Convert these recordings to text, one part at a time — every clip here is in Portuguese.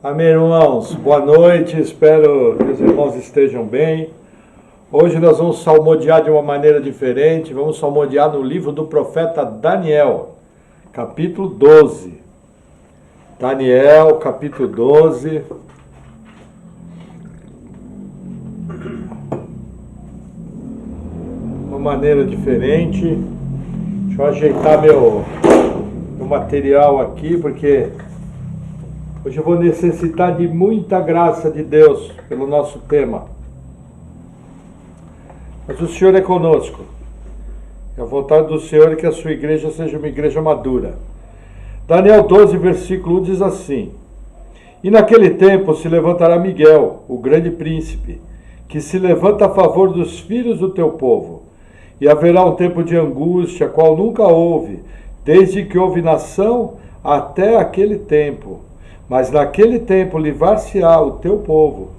Amém, irmãos. Boa noite. Espero que os irmãos estejam bem. Hoje nós vamos salmodiar de uma maneira diferente. Vamos salmodiar no livro do profeta Daniel, capítulo 12. Daniel, capítulo 12. Uma maneira diferente. Deixa eu ajeitar meu material aqui, porque hoje eu vou necessitar de muita graça de Deus pelo nosso tema. Mas o Senhor é conosco. É a vontade do Senhor é que a sua igreja seja uma igreja madura. Daniel 12, versículo 1 diz assim: E naquele tempo se levantará Miguel, o grande príncipe, que se levanta a favor dos filhos do teu povo. E haverá um tempo de angústia, qual nunca houve, desde que houve nação até aquele tempo. Mas naquele tempo livrar-se-á o teu povo,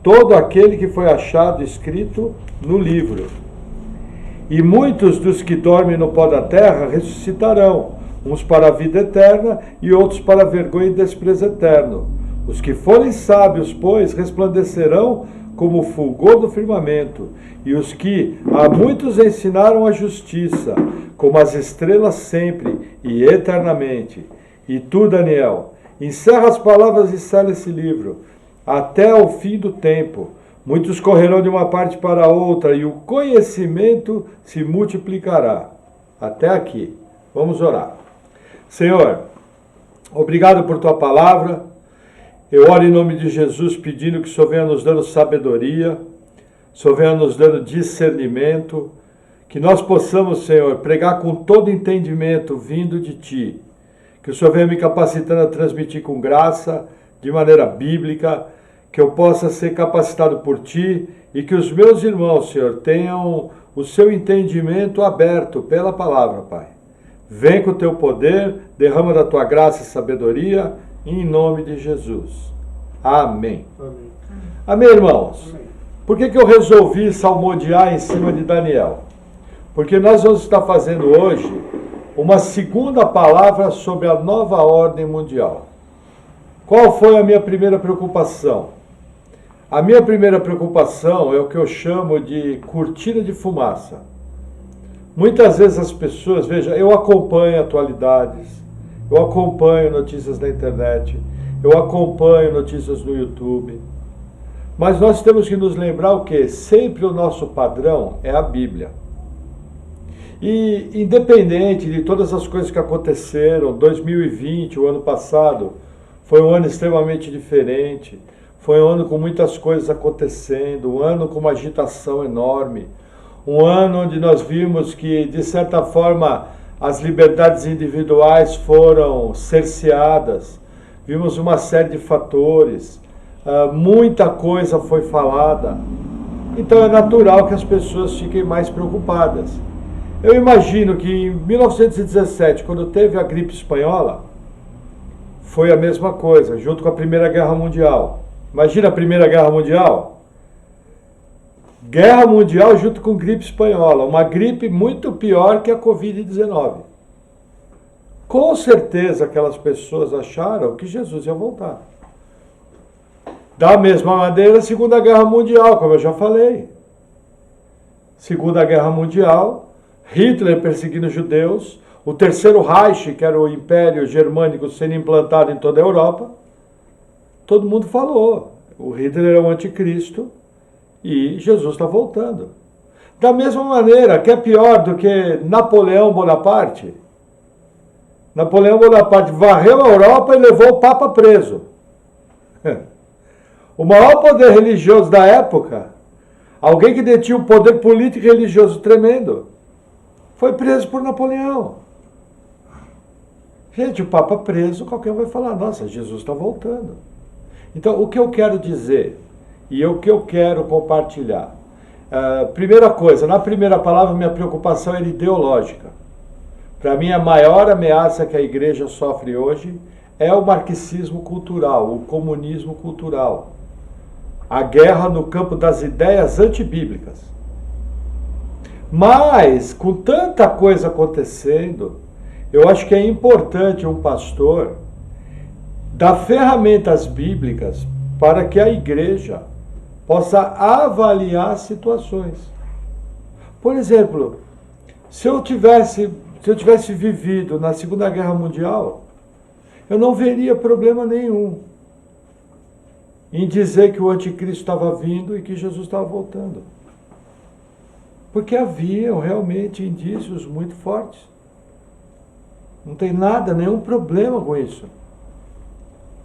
todo aquele que foi achado escrito no livro. E muitos dos que dormem no pó da terra ressuscitarão, uns para a vida eterna e outros para a vergonha e desprezo eterno. Os que forem sábios, pois, resplandecerão como o fulgor do firmamento, e os que a muitos ensinaram a justiça, como as estrelas sempre e eternamente. E tu, Daniel, encerra as palavras e sela esse livro, até o fim do tempo. Muitos correrão de uma parte para outra, e o conhecimento se multiplicará. Até aqui. Vamos orar. Senhor, obrigado por tua palavra. Eu oro em nome de Jesus pedindo que o Senhor venha nos dando sabedoria, o Senhor venha nos dando discernimento, que nós possamos, Senhor, pregar com todo entendimento vindo de Ti. Que o Senhor venha me capacitando a transmitir com graça, de maneira bíblica, que eu possa ser capacitado por Ti e que os meus irmãos, Senhor, tenham o seu entendimento aberto pela palavra, Pai. Vem com o Teu poder, derrama da Tua graça e sabedoria, em nome de Jesus. Amém. Amém, Amém, irmãos. Amém. Por que eu resolvi salmodiar em cima de Daniel? Porque nós vamos estar fazendo hoje uma segunda palavra sobre a nova ordem mundial. Qual foi a minha primeira preocupação? A minha primeira preocupação é o que eu chamo de cortina de fumaça. Muitas vezes as pessoas, veja, eu acompanho atualidades, eu acompanho notícias na internet, eu acompanho notícias no YouTube, mas nós temos que nos lembrar o quê? Sempre o nosso padrão é a Bíblia. E independente de todas as coisas que aconteceram, 2020, o ano passado, foi um ano extremamente diferente, foi um ano com muitas coisas acontecendo, um ano com uma agitação enorme, um ano onde nós vimos que, de certa forma, as liberdades individuais foram cerceadas, vimos uma série de fatores, muita coisa foi falada, então é natural que as pessoas fiquem mais preocupadas. Eu imagino que em 1917, quando teve a gripe espanhola, foi a mesma coisa, junto com a Primeira Guerra Mundial. Imagina a Primeira Guerra Mundial? Guerra Mundial junto com gripe espanhola, uma gripe muito pior que a Covid-19. Com certeza aquelas pessoas acharam que Jesus ia voltar. Da mesma maneira, a Segunda Guerra Mundial, como eu já falei. Segunda Guerra Mundial, Hitler perseguindo os judeus, o Terceiro Reich, que era o Império Germânico, sendo implantado em toda a Europa. Todo mundo falou, o Hitler é o anticristo e Jesus está voltando. Da mesma maneira, que é pior do que Napoleão Bonaparte? Napoleão Bonaparte varreu a Europa e levou o Papa preso. O maior poder religioso da época, alguém que detinha um poder político e religioso tremendo, foi preso por Napoleão. Gente, o Papa preso, qualquer um vai falar, nossa, Jesus está voltando. Então, o que eu quero dizer e o que eu quero compartilhar? Primeira coisa, na primeira palavra, minha preocupação era ideológica. Para mim, a maior ameaça que a igreja sofre hoje é o marxismo cultural, o comunismo cultural. A guerra no campo das ideias antibíblicas. Mas, com tanta coisa acontecendo, eu acho que é importante um pastor dá ferramentas bíblicas para que a igreja possa avaliar situações. Por exemplo, se eu tivesse vivido na Segunda Guerra Mundial, eu não veria problema nenhum em dizer que o anticristo estava vindo e que Jesus estava voltando. Porque haviam realmente indícios muito fortes. Não tem nada, nenhum problema com isso.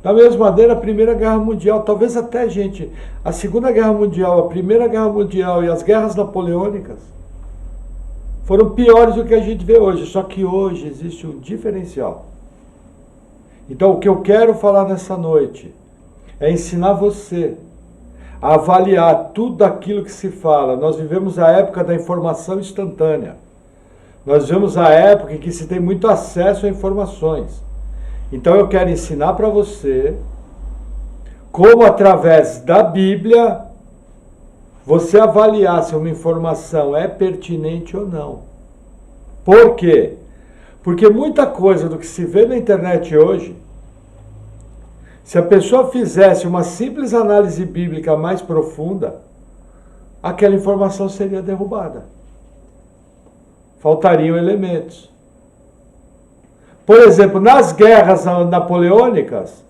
Da mesma maneira, a Primeira Guerra Mundial, talvez até, gente, a Segunda Guerra Mundial, a Primeira Guerra Mundial e as guerras napoleônicas foram piores do que a gente vê hoje, só que hoje existe um diferencial. Então, o que eu quero falar nessa noite é ensinar você a avaliar tudo aquilo que se fala. Nós vivemos a época da informação instantânea. Nós vivemos a época em que se tem muito acesso a informações. Então eu quero ensinar para você como, através da Bíblia, você avaliar se uma informação é pertinente ou não. Por quê? Porque muita coisa do que se vê na internet hoje, se a pessoa fizesse uma simples análise bíblica mais profunda, aquela informação seria derrubada. Faltariam elementos. Por exemplo, nas guerras napoleônicas,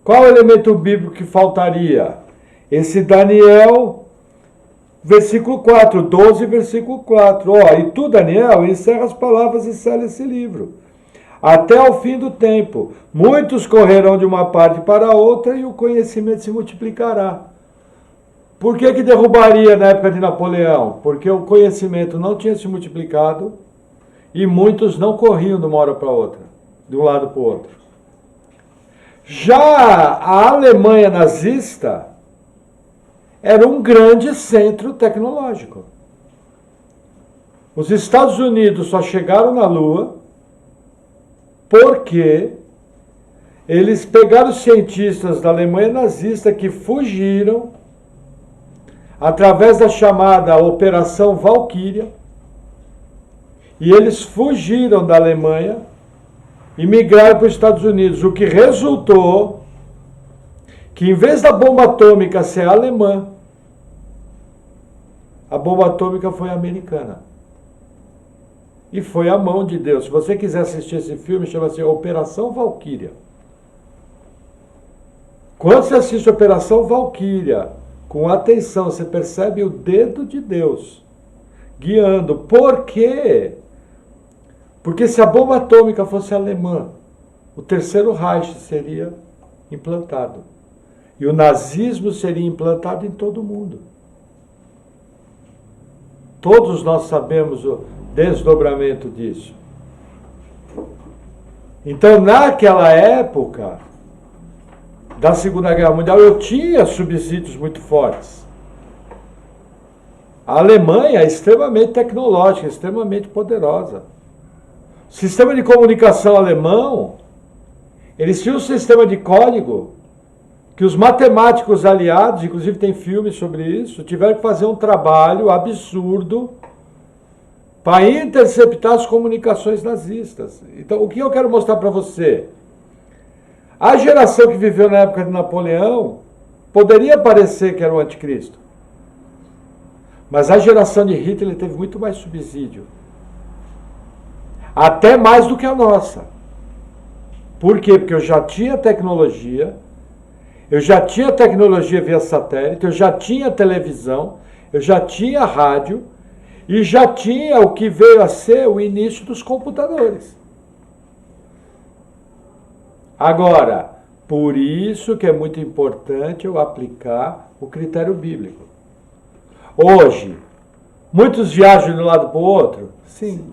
qual elemento bíblico que faltaria? Esse Daniel, versículo 4, 12, versículo 4. E tu, Daniel, encerra as palavras e sela esse livro. Até o fim do tempo, muitos correrão de uma parte para a outra e o conhecimento se multiplicará. Por que derrubaria na época de Napoleão? Porque o conhecimento não tinha se multiplicado e muitos não corriam de uma hora para outra, de um lado para o outro. Já a Alemanha nazista era um grande centro tecnológico. Os Estados Unidos só chegaram na Lua porque eles pegaram os cientistas da Alemanha nazista que fugiram através da chamada Operação Valquíria, e eles fugiram da Alemanha e migraram para os Estados Unidos, o que resultou que, em vez da bomba atômica ser alemã, a bomba atômica foi americana. E foi a mão de Deus. Se você quiser assistir esse filme, chama-se Operação Valquíria. Quando você assiste Operação Valquíria, com atenção, você percebe o dedo de Deus guiando. Por quê? Porque se a bomba atômica fosse alemã, o Terceiro Reich seria implantado. E o nazismo seria implantado em todo o mundo. Todos nós sabemos o desdobramento disso. Então, naquela época da Segunda Guerra Mundial, eu tinha subsídios muito fortes. A Alemanha é extremamente tecnológica, extremamente poderosa. O sistema de comunicação alemão, eles tinham um sistema de código que os matemáticos aliados, inclusive tem filmes sobre isso, tiveram que fazer um trabalho absurdo para interceptar as comunicações nazistas. Então, o que eu quero mostrar para você? A geração que viveu na época de Napoleão poderia parecer que era o anticristo. Mas a geração de Hitler teve muito mais subsídio. Até mais do que a nossa. Por quê? Porque eu já tinha tecnologia, via satélite, eu já tinha televisão, eu já tinha rádio e já tinha o que veio a ser o início dos computadores. Agora, por isso que é muito importante eu aplicar o critério bíblico. Hoje, muitos viajam de um lado para o outro? Sim.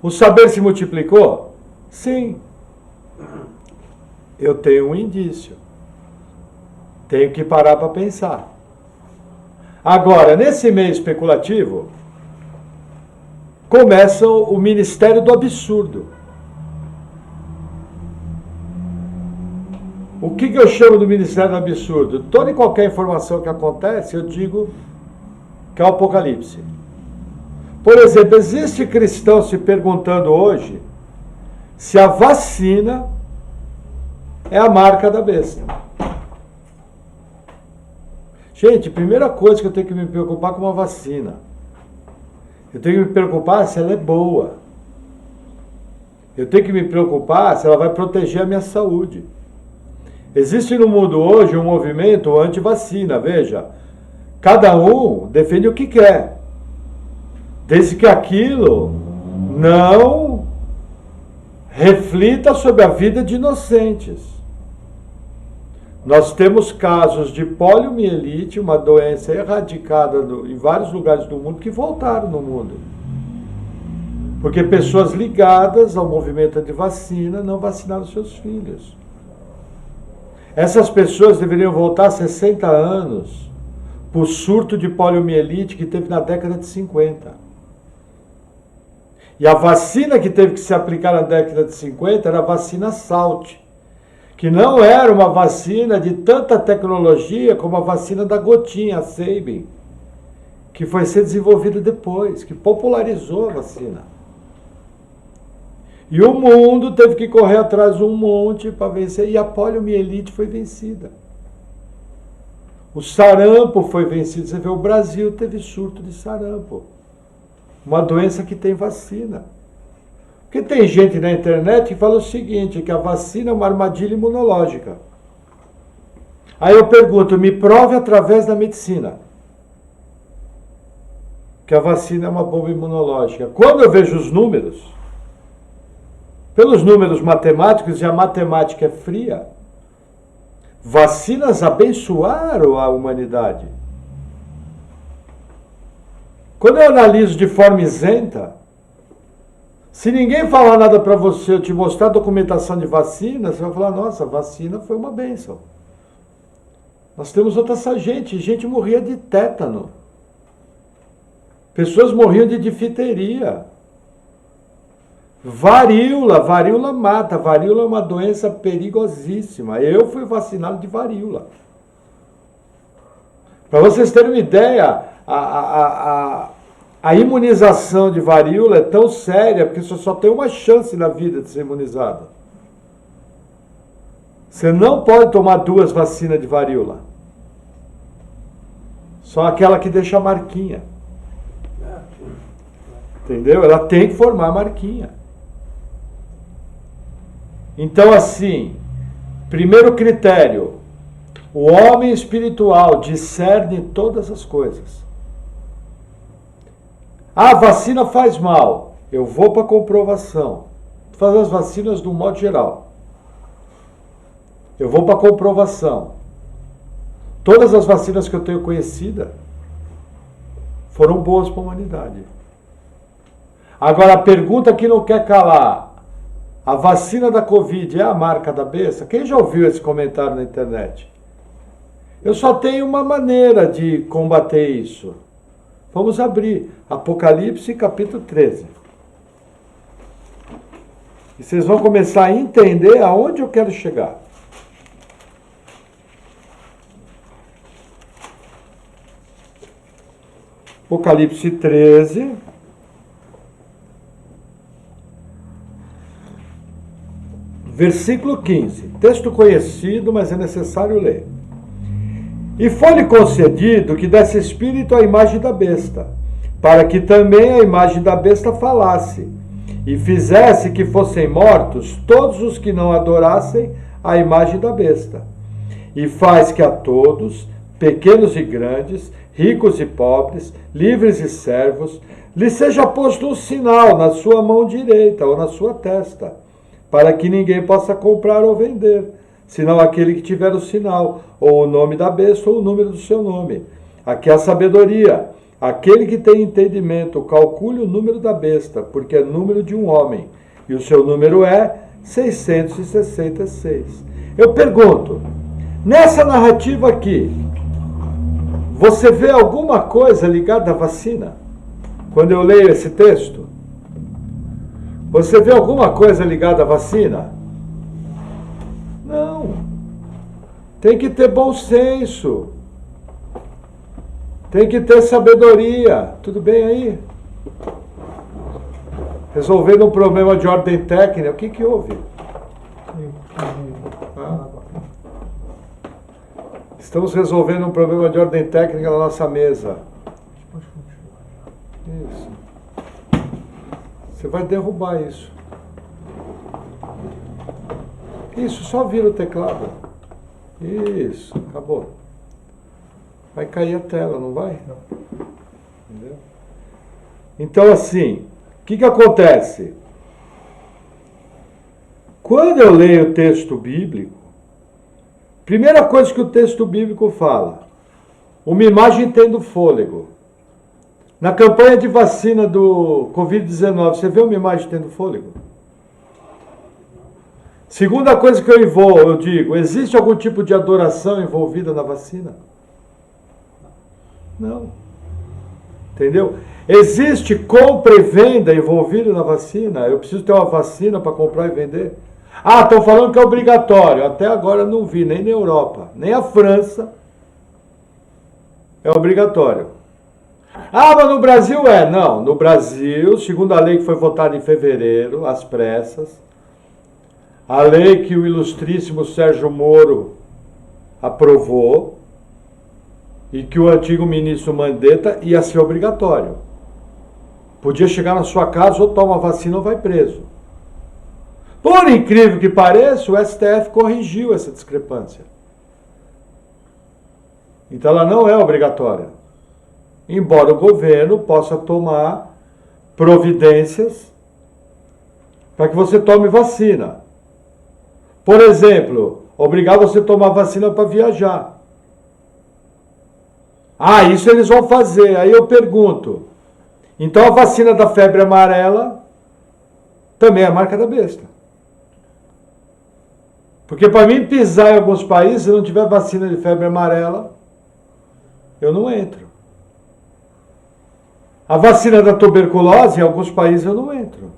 O saber se multiplicou? Sim. Eu tenho um indício. Tenho que parar para pensar. Agora, nesse meio especulativo, começa o ministério do absurdo. O que eu chamo do ministério do absurdo? Toda e qualquer informação que acontece, eu digo que é o Apocalipse. Por exemplo, existe cristão se perguntando hoje se a vacina é a marca da besta. Gente, primeira coisa que eu tenho que me preocupar com uma vacina. Eu tenho que me preocupar se ela é boa. Eu tenho que me preocupar se ela vai proteger a minha saúde. Existe no mundo hoje um movimento anti-vacina, veja. Cada um defende o que quer. Desde que aquilo não reflita sobre a vida de inocentes. Nós temos casos de poliomielite, uma doença erradicada em vários lugares do mundo, que voltaram no mundo. Porque pessoas ligadas ao movimento anti-vacina não vacinaram seus filhos. Essas pessoas deveriam voltar 60 anos por surto de poliomielite que teve na década de 50. E a vacina que teve que se aplicar na década de 50 era a vacina Salt, que não era uma vacina de tanta tecnologia como a vacina da gotinha, a Sabin, que foi ser desenvolvida depois, que popularizou a vacina. E o mundo teve que correr atrás de um monte para vencer, e a poliomielite foi vencida. O sarampo foi vencido. Você vê, o Brasil teve surto de sarampo. Uma doença que tem vacina. Porque tem gente na internet que fala o seguinte, que a vacina é uma armadilha imunológica. Aí eu pergunto, me prove através da medicina que a vacina é uma bomba imunológica. Quando eu vejo os números, pelos números matemáticos, e a matemática é fria, vacinas abençoaram a humanidade. Quando eu analiso de forma isenta, se ninguém falar nada para você, eu te mostrar a documentação de vacina, você vai falar, nossa, a vacina foi uma bênção. Nós temos outra gente morria de tétano. Pessoas morriam de difteria. Varíola mata. Varíola é uma doença perigosíssima. Eu fui vacinado de varíola. Para vocês terem uma ideia, a imunização de varíola é tão séria, porque você só tem uma chance na vida de ser imunizado. Você não pode tomar 2 vacinas de varíola. Só aquela que deixa a marquinha. Entendeu? Ela tem que formar a marquinha. Então, assim, primeiro critério, o homem espiritual discerne todas as coisas. A vacina faz mal, eu vou para comprovação. Fazer as vacinas do modo geral. Eu vou para comprovação. Todas as vacinas que eu tenho conhecida foram boas para a humanidade. Agora, a pergunta que não quer calar, a vacina da Covid é a marca da besta? Quem já ouviu esse comentário na internet? Eu só tenho uma maneira de combater isso. Vamos abrir Apocalipse capítulo 13. E vocês vão começar a entender aonde eu quero chegar. Apocalipse 13. Versículo 15. Texto conhecido, mas é necessário ler. E foi-lhe concedido que desse espírito à imagem da besta, para que também a imagem da besta falasse, e fizesse que fossem mortos todos os que não adorassem a imagem da besta. E faz que a todos, pequenos e grandes, ricos e pobres, livres e servos, lhe seja posto um sinal na sua mão direita ou na sua testa, para que ninguém possa comprar ou vender, senão aquele que tiver o sinal, ou o nome da besta, ou o número do seu nome. Aqui é a sabedoria. Aquele que tem entendimento, calcule o número da besta, porque é número de um homem, e o seu número é 666. Eu pergunto, nessa narrativa aqui, você vê alguma coisa ligada à vacina? Quando eu leio esse texto? Você vê alguma coisa ligada à vacina? Não. Tem que ter bom senso. Tem que ter sabedoria. Tudo bem aí? Resolvendo um problema de ordem técnica, o que houve? Ah, Estamos resolvendo um problema de ordem técnica na nossa mesa. Isso. Você vai derrubar isso. Isso, só vira o teclado. Isso, acabou. Vai cair a tela, não vai? Não. Entendeu? Então, assim, o que acontece? Quando eu leio o texto bíblico, primeira coisa que o texto bíblico fala, uma imagem tendo fôlego. Na campanha de vacina do Covid-19, você vê uma imagem tendo fôlego? Segunda coisa que eu digo, existe algum tipo de adoração envolvida na vacina? Não. Entendeu? Existe compra e venda envolvida na vacina? Eu preciso ter uma vacina para comprar e vender? Ah, estão falando que é obrigatório. Até agora não vi, nem na Europa, nem a França é obrigatório. Ah, mas no Brasil é. Não, no Brasil, segundo a lei que foi votada em fevereiro, às pressas, a lei que o ilustríssimo Sérgio Moro aprovou e que o antigo ministro Mandetta ia ser obrigatório. Podia chegar na sua casa ou toma vacina ou vai preso. Por incrível que pareça, o STF corrigiu essa discrepância. Então ela não é obrigatória. Embora o governo possa tomar providências para que você tome vacina. Por exemplo, obrigar você a tomar vacina para viajar. Ah, isso eles vão fazer. Aí eu pergunto, então a vacina da febre amarela também é a marca da besta. Porque para mim pisar em alguns países, se não tiver vacina de febre amarela, eu não entro. A vacina da tuberculose, em alguns países eu não entro.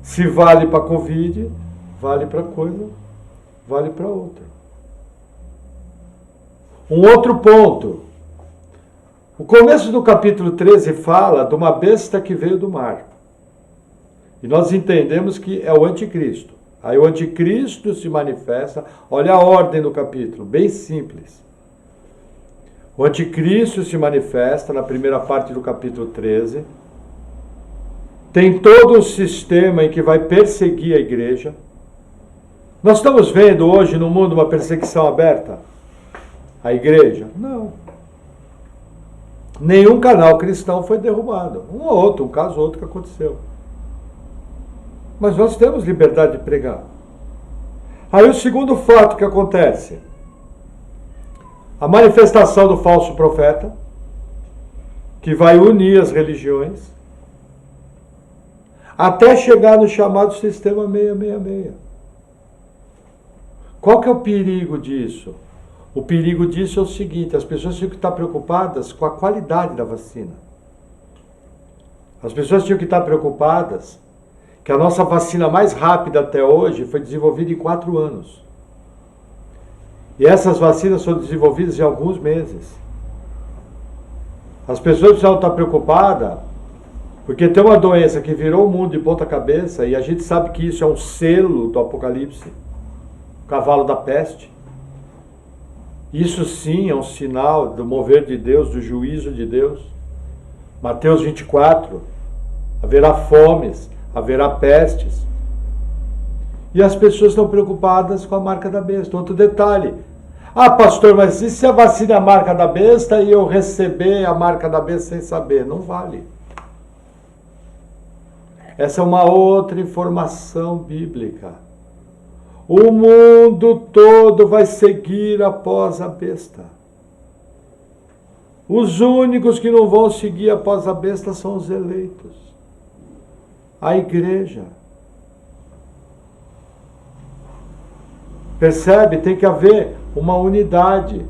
Se vale para Covid, vale para coisa, vale para outra. Um outro ponto. O começo do capítulo 13 fala de uma besta que veio do mar. E nós entendemos que é o anticristo. Aí o anticristo se manifesta. Olha a ordem do capítulo, bem simples. O anticristo se manifesta na primeira parte do capítulo 13. Tem todo um sistema em que vai perseguir a igreja. Nós estamos vendo hoje no mundo uma perseguição aberta à igreja? Não. Nenhum canal cristão foi derrubado. Um ou outro, um caso ou outro que aconteceu. Mas nós temos liberdade de pregar. Aí o segundo fato que acontece, a manifestação do falso profeta, que vai unir as religiões, até chegar no chamado sistema 666. Qual que é o perigo disso? O perigo disso é o seguinte, as pessoas tinham que estar preocupadas com a qualidade da vacina. As pessoas tinham que estar preocupadas que a nossa vacina mais rápida até hoje foi desenvolvida em 4 anos. E essas vacinas foram desenvolvidas em alguns meses. As pessoas precisam estar preocupadas porque tem uma doença que virou o mundo de ponta cabeça e a gente sabe que isso é um selo do Apocalipse, o cavalo da peste. Isso sim é um sinal do mover de Deus, do juízo de Deus. Mateus 24, haverá fomes, haverá pestes. E as pessoas estão preocupadas com a marca da besta. Outro detalhe. Ah, pastor, mas e se a vacina é a marca da besta e eu receber a marca da besta sem saber? Não vale. Essa é uma outra informação bíblica. O mundo todo vai seguir após a besta. Os únicos que não vão seguir após a besta são os eleitos. A igreja. Percebe? Tem que haver uma unidade.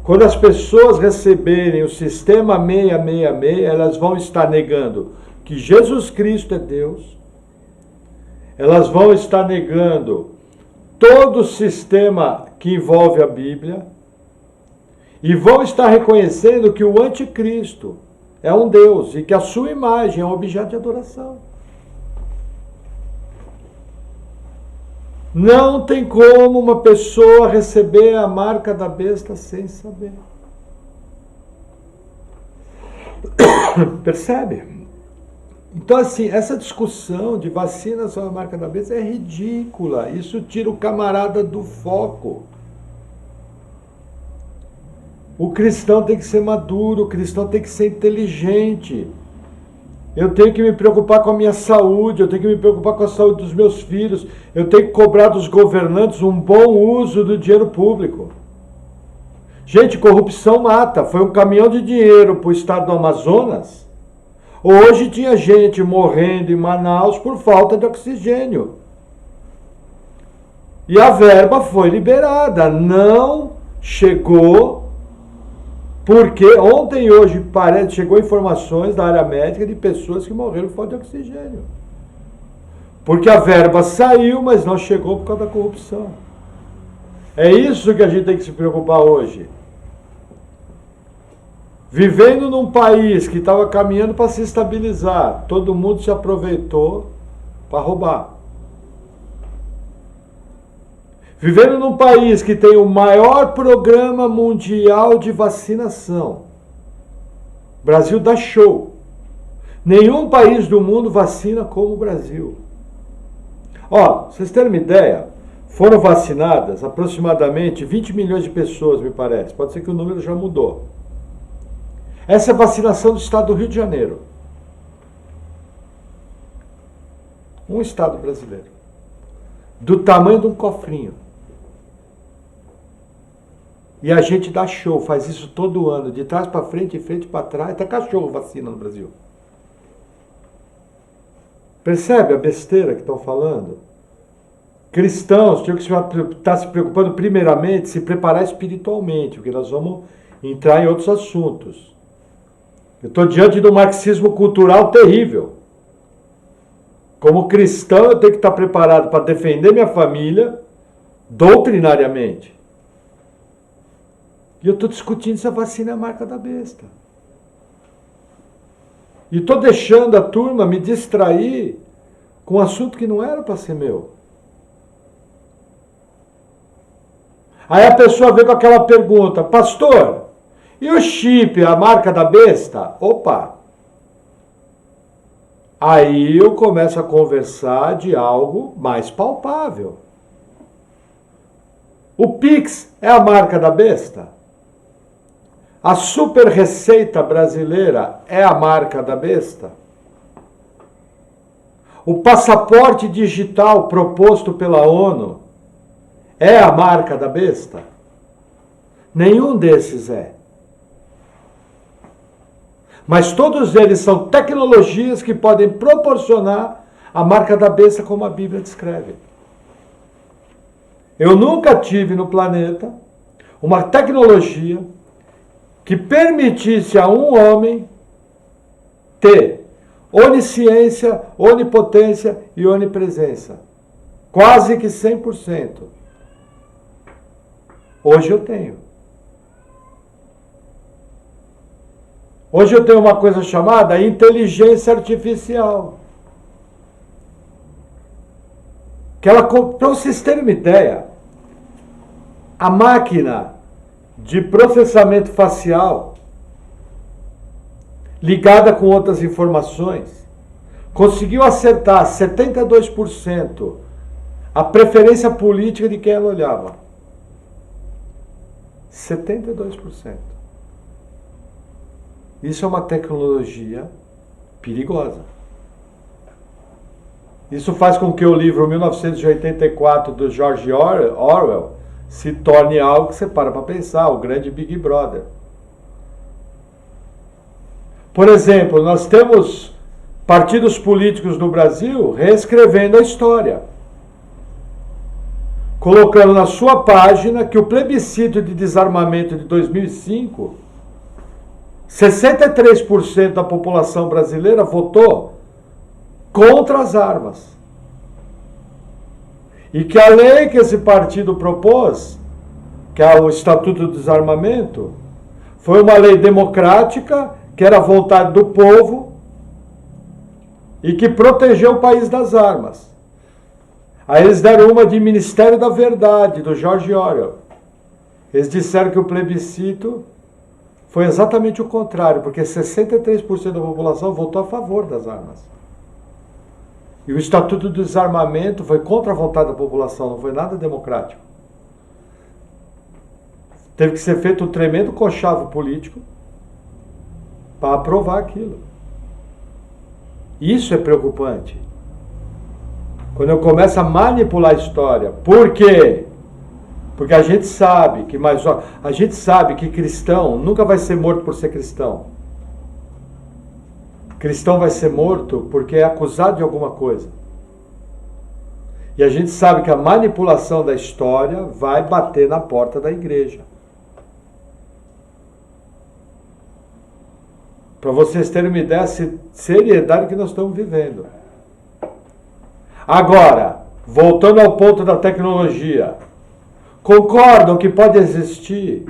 Quando as pessoas receberem o sistema 666, elas vão estar negando que Jesus Cristo é Deus. Elas vão estar negando todo o sistema que envolve a Bíblia. E vão estar reconhecendo que o anticristo é um Deus e que a sua imagem é um objeto de adoração. Não tem como uma pessoa receber a marca da besta sem saber. Percebe? Então, assim, essa discussão de vacina sobre a marca da besta é ridícula. Isso tira o camarada do foco. O cristão tem que ser maduro, o cristão tem que ser inteligente. Eu tenho que me preocupar com a minha saúde, eu tenho que me preocupar com a saúde dos meus filhos, eu tenho que cobrar dos governantes um bom uso do dinheiro público. Gente, corrupção mata. Foi um caminhão de dinheiro para o estado do Amazonas. Hoje tinha gente morrendo em Manaus por falta de oxigênio. E a verba foi liberada, não chegou, porque ontem e hoje chegou informações da área médica de pessoas que morreram por falta de oxigênio. Porque a verba saiu, mas não chegou por causa da corrupção. É isso que a gente tem que se preocupar hoje. Vivendo num país que estava caminhando para se estabilizar, todo mundo se aproveitou para roubar. Vivendo num país que tem o maior programa mundial de vacinação. O Brasil dá show. Nenhum país do mundo vacina como o Brasil. Ó, vocês terem uma ideia, foram vacinadas aproximadamente 20 milhões de pessoas, me parece. Pode ser que o número já mudou. Essa é a vacinação do estado do Rio de Janeiro. Um estado brasileiro. Do tamanho de um cofrinho. E a gente dá show, faz isso todo ano, de trás para frente, de frente para trás. Até cachorro vacina no Brasil. Percebe a besteira que estão falando? Cristãos tinham que estar se preocupando primeiramente, se preparar espiritualmente, porque nós vamos entrar em outros assuntos. Eu estou diante de um marxismo cultural terrível. Como cristão, eu tenho que estar preparado para defender minha família doutrinariamente. E eu estou discutindo se a vacina é a marca da besta. E estou deixando a turma me distrair com um assunto que não era para ser meu. Aí a pessoa vem com aquela pergunta, pastor, e o chip, a marca da besta? Opa! Aí eu começo a conversar de algo mais palpável. O Pix é a marca da besta? A super receita brasileira é a marca da besta? O passaporte digital proposto pela ONU é a marca da besta? Nenhum desses é. Mas todos eles são tecnologias que podem proporcionar a marca da besta como a Bíblia descreve. Eu nunca tive no planeta uma tecnologia que permitisse a um homem ter onisciência, onipotência e onipresença. Quase que 100%. Hoje eu tenho. Hoje eu tenho uma coisa chamada inteligência artificial. Para vocês terem uma ideia, a máquina de processamento facial, ligada com outras informações, conseguiu acertar 72% a preferência política de quem ela olhava. 72%. Isso é uma tecnologia perigosa. Isso faz com que o livro 1984 do George Orwell se torne algo que você para pensar, o grande Big Brother. Por exemplo, nós temos partidos políticos no Brasil reescrevendo a história, colocando na sua página que o plebiscito de desarmamento de 2005, 63% da população brasileira votou contra as armas. E que a lei que esse partido propôs, que é o Estatuto do Desarmamento, foi uma lei democrática, que era a vontade do povo e que protegeu o país das armas. Aí eles deram uma de Ministério da Verdade, do George Orwell. Eles disseram que o plebiscito foi exatamente o contrário, porque 63% da população votou a favor das armas. E o Estatuto do Desarmamento foi contra a vontade da população, não foi nada democrático. Teve que ser feito um tremendo conchavo político para aprovar aquilo. Isso é preocupante. Quando eu começo a manipular a história. Por quê? Porque a gente sabe que cristão nunca vai ser morto por ser cristão. Cristão vai ser morto porque é acusado de alguma coisa. E a gente sabe que a manipulação da história vai bater na porta da igreja. Para vocês terem uma ideia da seriedade que nós estamos vivendo. Agora, voltando ao ponto da tecnologia, concordam que pode existir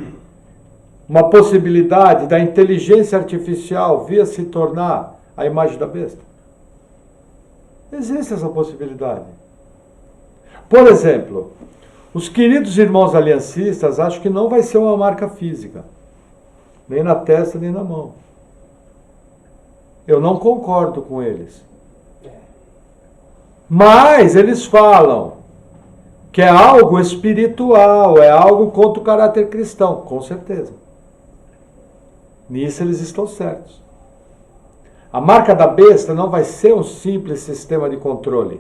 uma possibilidade da inteligência artificial vir a se tornar a imagem da besta? Existe essa possibilidade. Por exemplo, os queridos irmãos aliancistas acham que não vai ser uma marca física, nem na testa, nem na mão. Eu não concordo com eles. Mas eles falam que é algo espiritual, é algo contra o caráter cristão, com certeza. Nisso eles estão certos. A marca da besta não vai ser um simples sistema de controle.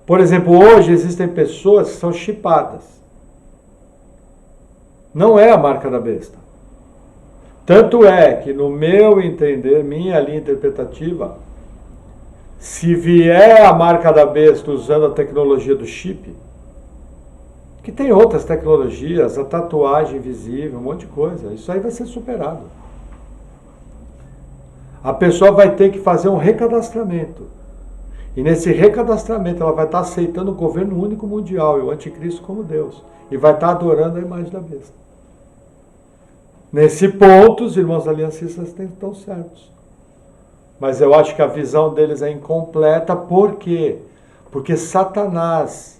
Por exemplo, hoje existem pessoas que são chipadas. Não é a marca da besta. Tanto é que, no meu entender, minha linha interpretativa, se vier a marca da besta usando a tecnologia do chip, que tem outras tecnologias, a tatuagem invisível, um monte de coisa, isso aí vai ser superado. A pessoa vai ter que fazer um recadastramento. E nesse recadastramento ela vai estar aceitando o governo único mundial e o anticristo como Deus. E vai estar adorando a imagem da besta. Nesse ponto, os irmãos aliancistas estão certos. Mas eu acho que a visão deles é incompleta. Por quê? Porque Satanás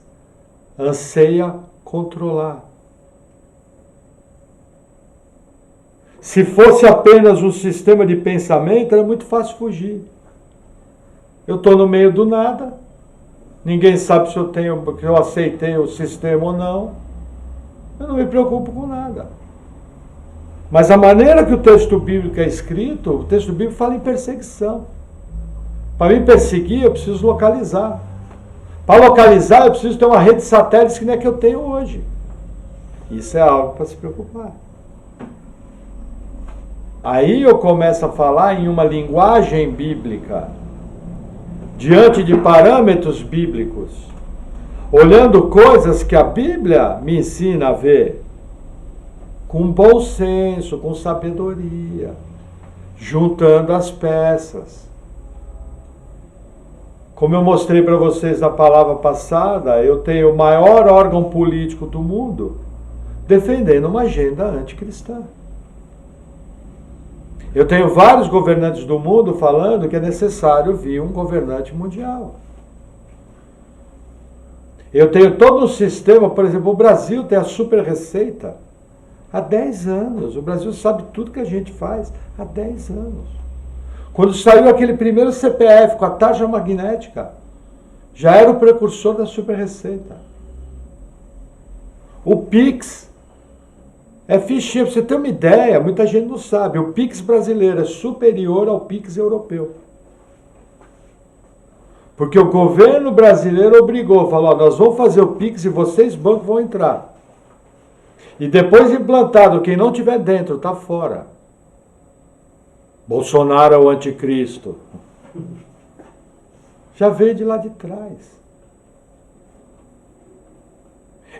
anseia controlar. Se fosse apenas um sistema de pensamento, era muito fácil fugir. Eu estou no meio do nada, ninguém sabe se eu aceitei o sistema ou não. Eu não me preocupo com nada. Mas a maneira que o texto bíblico é escrito, o texto bíblico fala em perseguição. Para me perseguir, eu preciso localizar. Para localizar, eu preciso ter uma rede de satélites que nem a que eu tenho hoje. Isso é algo para se preocupar. Aí eu começo a falar em uma linguagem bíblica, diante de parâmetros bíblicos, olhando coisas que a Bíblia me ensina a ver, com bom senso, com sabedoria, juntando as peças. Como eu mostrei para vocês na palavra passada, eu tenho o maior órgão político do mundo defendendo uma agenda anticristã. Eu tenho vários governantes do mundo falando que é necessário vir um governante mundial. Eu tenho todo um sistema, por exemplo, o Brasil tem a super receita há 10 anos. O Brasil sabe tudo que a gente faz há 10 anos. Quando saiu aquele primeiro CPF com a tarja magnética, já era o precursor da super receita. O Pix é fichinha, para você ter uma ideia, muita gente não sabe, o Pix brasileiro é superior ao Pix europeu. Porque o governo brasileiro obrigou, falou, nós vamos fazer o Pix e vocês, bancos, vão entrar. E depois implantado, quem não tiver dentro, está fora. Bolsonaro é o anticristo. Já veio de lá de trás.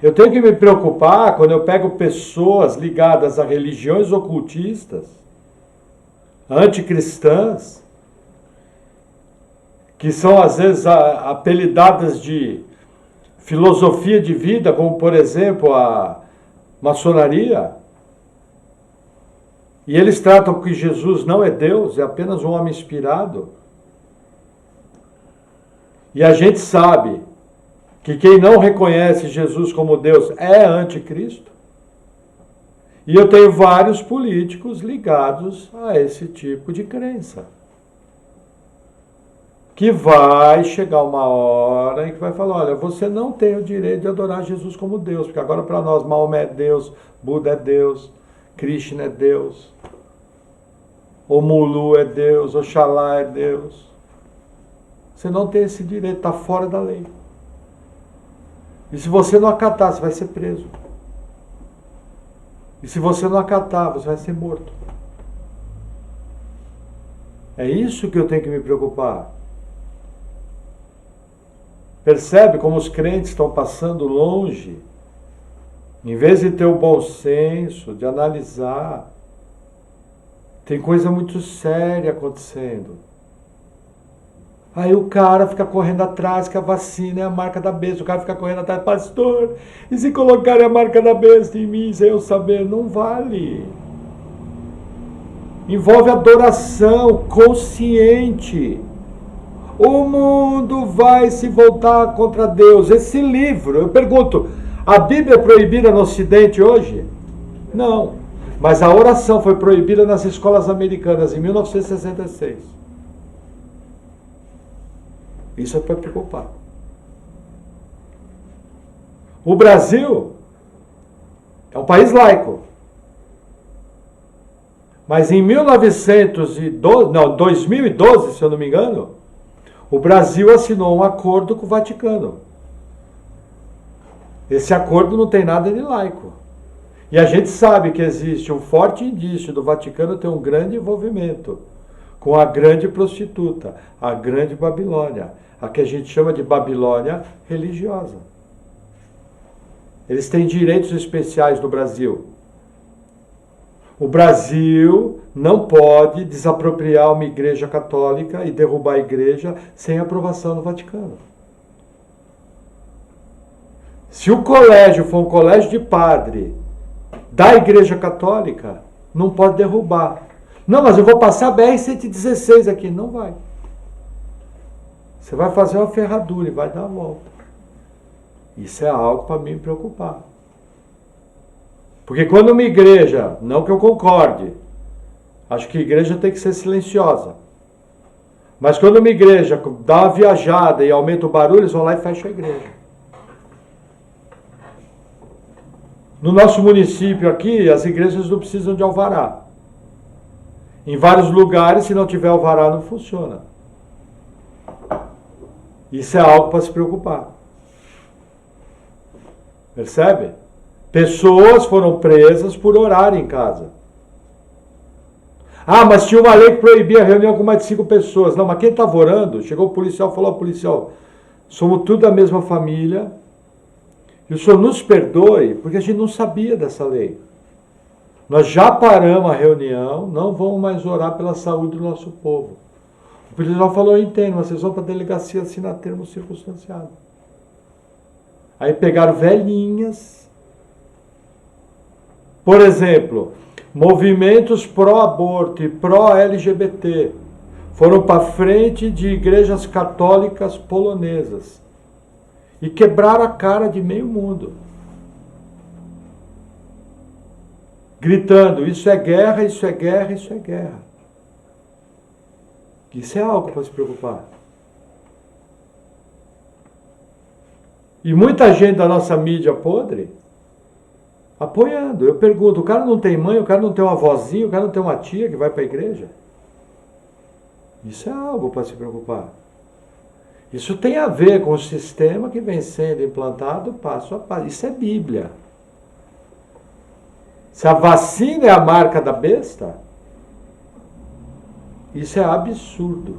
Eu tenho que me preocupar quando eu pego pessoas ligadas a religiões ocultistas, anticristãs, que são às vezes apelidadas de filosofia de vida, como por exemplo a maçonaria, e eles tratam que Jesus não é Deus, é apenas um homem inspirado. E a gente sabe que quem não reconhece Jesus como Deus é anticristo. E eu tenho vários políticos ligados a esse tipo de crença. Que vai chegar uma hora em que vai falar, olha, você não tem o direito de adorar Jesus como Deus, porque agora para nós Maomé é Deus, Buda é Deus, Krishna é Deus, Omulu é Deus, Oxalá é Deus. Você não tem esse direito, está fora da lei. E se você não acatar, você vai ser preso. E se você não acatar, você vai ser morto. É isso que eu tenho que me preocupar. Percebe como os crentes estão passando longe? Em vez de ter o bom senso, de analisar, tem coisa muito séria acontecendo. Aí o cara fica correndo atrás que a vacina é a marca da besta. O cara fica correndo atrás, pastor, e se colocarem a marca da besta em mim, sem eu saber? Não vale. Envolve adoração consciente. O mundo vai se voltar contra Deus. Esse livro, eu pergunto, a Bíblia é proibida no Ocidente hoje? Não. Mas a oração foi proibida nas escolas americanas em 1966. Isso é para preocupar. O Brasil é um país laico. Mas em 2012, se eu não me engano, o Brasil assinou um acordo com o Vaticano. Esse acordo não tem nada de laico. E a gente sabe que existe um forte indício do Vaticano ter um grande envolvimento com a grande prostituta, a grande Babilônia, a que a gente chama de Babilônia religiosa. Eles têm direitos especiais no Brasil. O Brasil não pode desapropriar uma igreja católica e derrubar a igreja sem aprovação do Vaticano. Se o colégio for um colégio de padre da igreja católica, não pode derrubar. Não, mas eu vou passar a BR-116 aqui. Não vai. Você vai fazer uma ferradura e vai dar a volta. Isso é algo para me preocupar. Porque quando uma igreja, não que eu concorde, acho que a igreja tem que ser silenciosa. Mas quando uma igreja dá uma viajada e aumenta o barulho, eles vão lá e fecham a igreja. No nosso município aqui, as igrejas não precisam de alvará. Em vários lugares, se não tiver alvará, não funciona. Isso é algo para se preocupar. Percebe? Pessoas foram presas por orar em casa. Ah, mas tinha uma lei que proibia a reunião com mais de 5 pessoas. Não, mas quem estava orando, chegou o policial e falou, policial, somos tudo da mesma família, e o senhor nos perdoe, porque a gente não sabia dessa lei. Nós já paramos a reunião, não vamos mais orar pela saúde do nosso povo. O policial falou, eu entendo, mas vocês vão para a delegacia assinar termo circunstanciado. Aí pegaram velhinhas. Por exemplo, movimentos pró-aborto e pró-LGBT foram para frente de igrejas católicas polonesas e quebraram a cara de meio mundo. Gritando, isso é guerra, isso é guerra, isso é guerra. Isso é algo para se preocupar. E muita gente da nossa mídia podre apoiando. Eu pergunto, o cara não tem mãe, o cara não tem uma avózinha, o cara não tem uma tia que vai para a igreja? Isso é algo para se preocupar. Isso tem a ver com o sistema que vem sendo implantado passo a passo. Isso é Bíblia. Se a vacina é a marca da besta, isso é absurdo.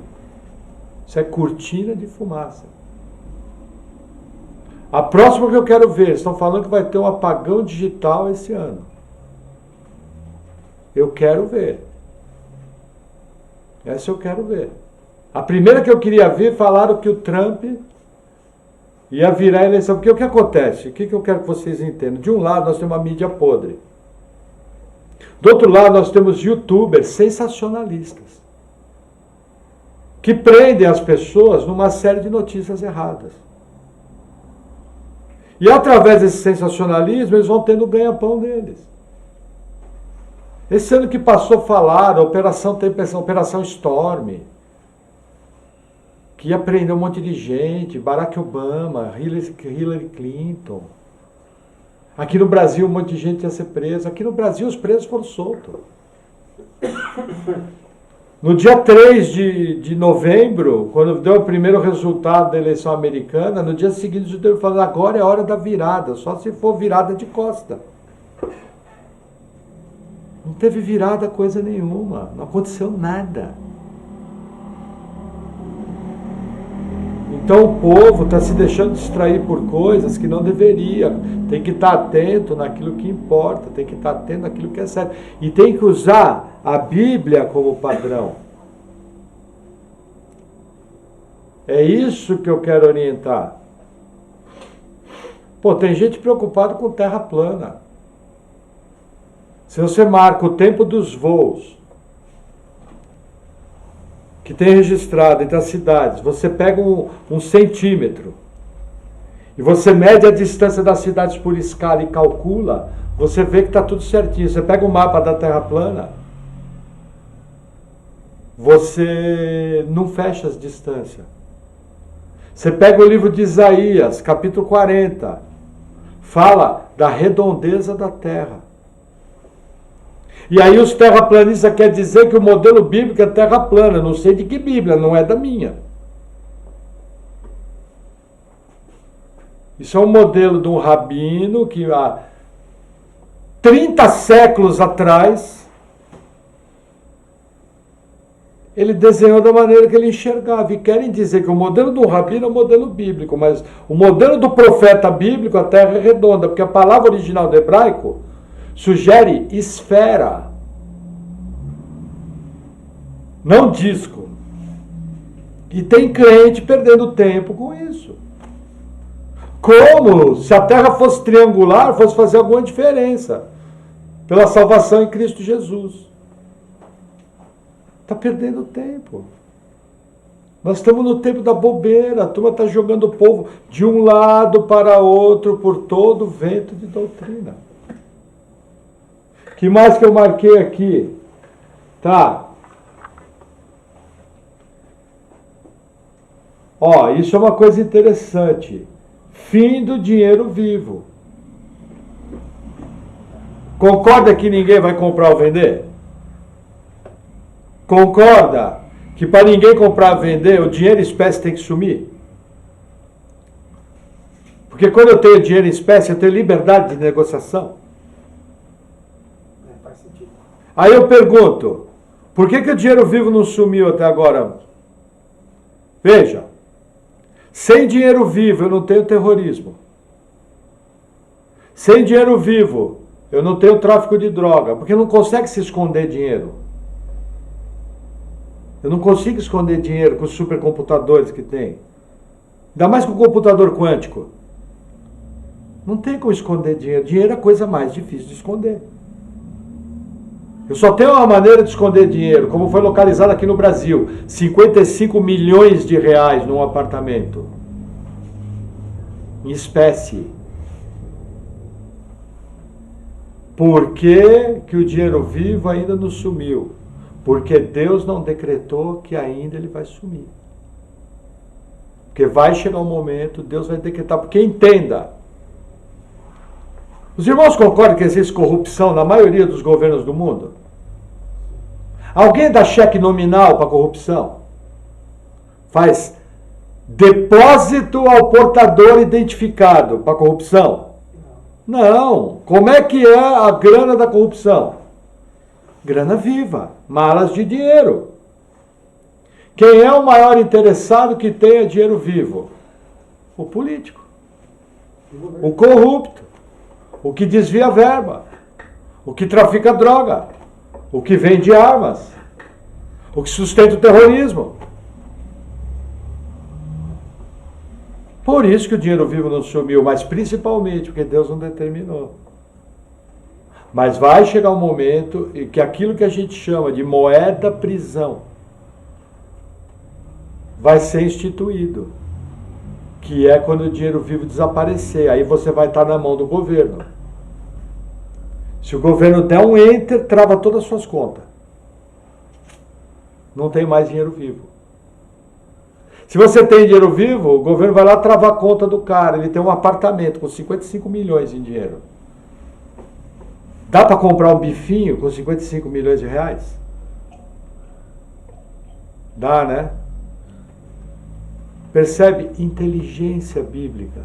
Isso é cortina de fumaça. A próxima que eu quero ver, estão falando que vai ter um apagão digital esse ano. Eu quero ver. Essa eu quero ver. A primeira que eu queria ver, falaram que o Trump ia virar a eleição. Porque o que acontece? O que eu quero que vocês entendam? De um lado, nós temos uma mídia podre. Do outro lado, nós temos youtubers sensacionalistas. que prendem as pessoas numa série de notícias erradas. E através desse sensacionalismo, eles vão tendo o ganha-pão deles. Esse ano que passou falaram, Operação Tempestade, Operação Storm, que ia prender um monte de gente, Barack Obama, Hillary Clinton. Aqui no Brasil um monte de gente ia ser presa. Aqui no Brasil os presos foram soltos. No dia 3 de novembro, quando deu o primeiro resultado da eleição americana, no dia seguinte os judeus falaram, agora é a hora da virada, só se for virada de costa. Não teve virada coisa nenhuma, não aconteceu nada. Então o povo está se deixando distrair por coisas que não deveria. Tem que estar atento naquilo que importa, tem que estar atento naquilo que é certo. E tem que usar a Bíblia como padrão. É isso que eu quero orientar. Pô, tem gente preocupada com terra plana. Se você marca o tempo dos voos que tem registrado entre as cidades, você pega um centímetro e você mede a distância das cidades por escala e calcula, você vê que está tudo certinho. Você pega o mapa da Terra plana, você não fecha as distâncias. Você pega o livro de Isaías, capítulo 40, fala da redondeza da Terra. E aí os terraplanistas querem dizer que o modelo bíblico é terra plana. Não sei de que Bíblia, não é da minha. Isso é um modelo de um rabino que há 30 séculos atrás ele desenhou da maneira que ele enxergava. E querem dizer que o modelo do rabino é o modelo bíblico, mas o modelo do profeta bíblico, a terra é redonda, porque a palavra original do hebraico sugere esfera, não disco. E tem crente perdendo tempo com isso. Como se a terra fosse triangular, fosse fazer alguma diferença pela salvação em Cristo Jesus. Está perdendo tempo. Nós estamos no tempo da bobeira. A turma está jogando o povo de um lado para outro por todo o vento de doutrina. Que mais que eu marquei aqui? Tá. Ó, isso é uma coisa interessante. Fim do dinheiro vivo. Concorda que ninguém vai comprar ou vender? Concorda que para ninguém comprar ou vender, o dinheiro em espécie tem que sumir? Porque quando eu tenho dinheiro em espécie, eu tenho liberdade de negociação. Aí eu pergunto, por que o dinheiro vivo não sumiu até agora? Veja, sem dinheiro vivo eu não tenho terrorismo. Sem dinheiro vivo eu não tenho tráfico de droga, porque não consegue se esconder dinheiro. Eu não consigo esconder dinheiro com os supercomputadores que tem. Ainda mais com o computador quântico. Não tem como esconder dinheiro. Dinheiro é a coisa mais difícil de esconder. Eu só tenho uma maneira de esconder dinheiro, como foi localizado aqui no Brasil. 55 milhões de reais num apartamento. Em espécie. Por que o dinheiro vivo ainda não sumiu? Porque Deus não decretou que ainda ele vai sumir. Porque vai chegar um momento, Deus vai decretar. Porque entenda, os irmãos concordam que existe corrupção na maioria dos governos do mundo? Alguém dá cheque nominal para corrupção? Faz depósito ao portador identificado para corrupção? Não. Como é que é a grana da corrupção? Grana viva, malas de dinheiro. Quem é o maior interessado que tenha dinheiro vivo? O político. O corrupto. O que desvia verba. O que trafica droga. O que vende armas. O que sustenta o terrorismo. Por isso que o dinheiro vivo não sumiu, mas principalmente porque Deus não determinou. Mas vai chegar um momento em que aquilo que a gente chama de moeda prisão vai ser instituído, que é quando o dinheiro vivo desaparecer. Aí você vai estar na mão do governo. Se o governo der um enter, trava todas as suas contas. Não tem mais dinheiro vivo. Se você tem dinheiro vivo, o governo vai lá travar a conta do cara. Ele tem um apartamento com 55 milhões em dinheiro. Dá para comprar um bifinho com 55 milhões de reais? Dá, né? Percebe? Inteligência bíblica.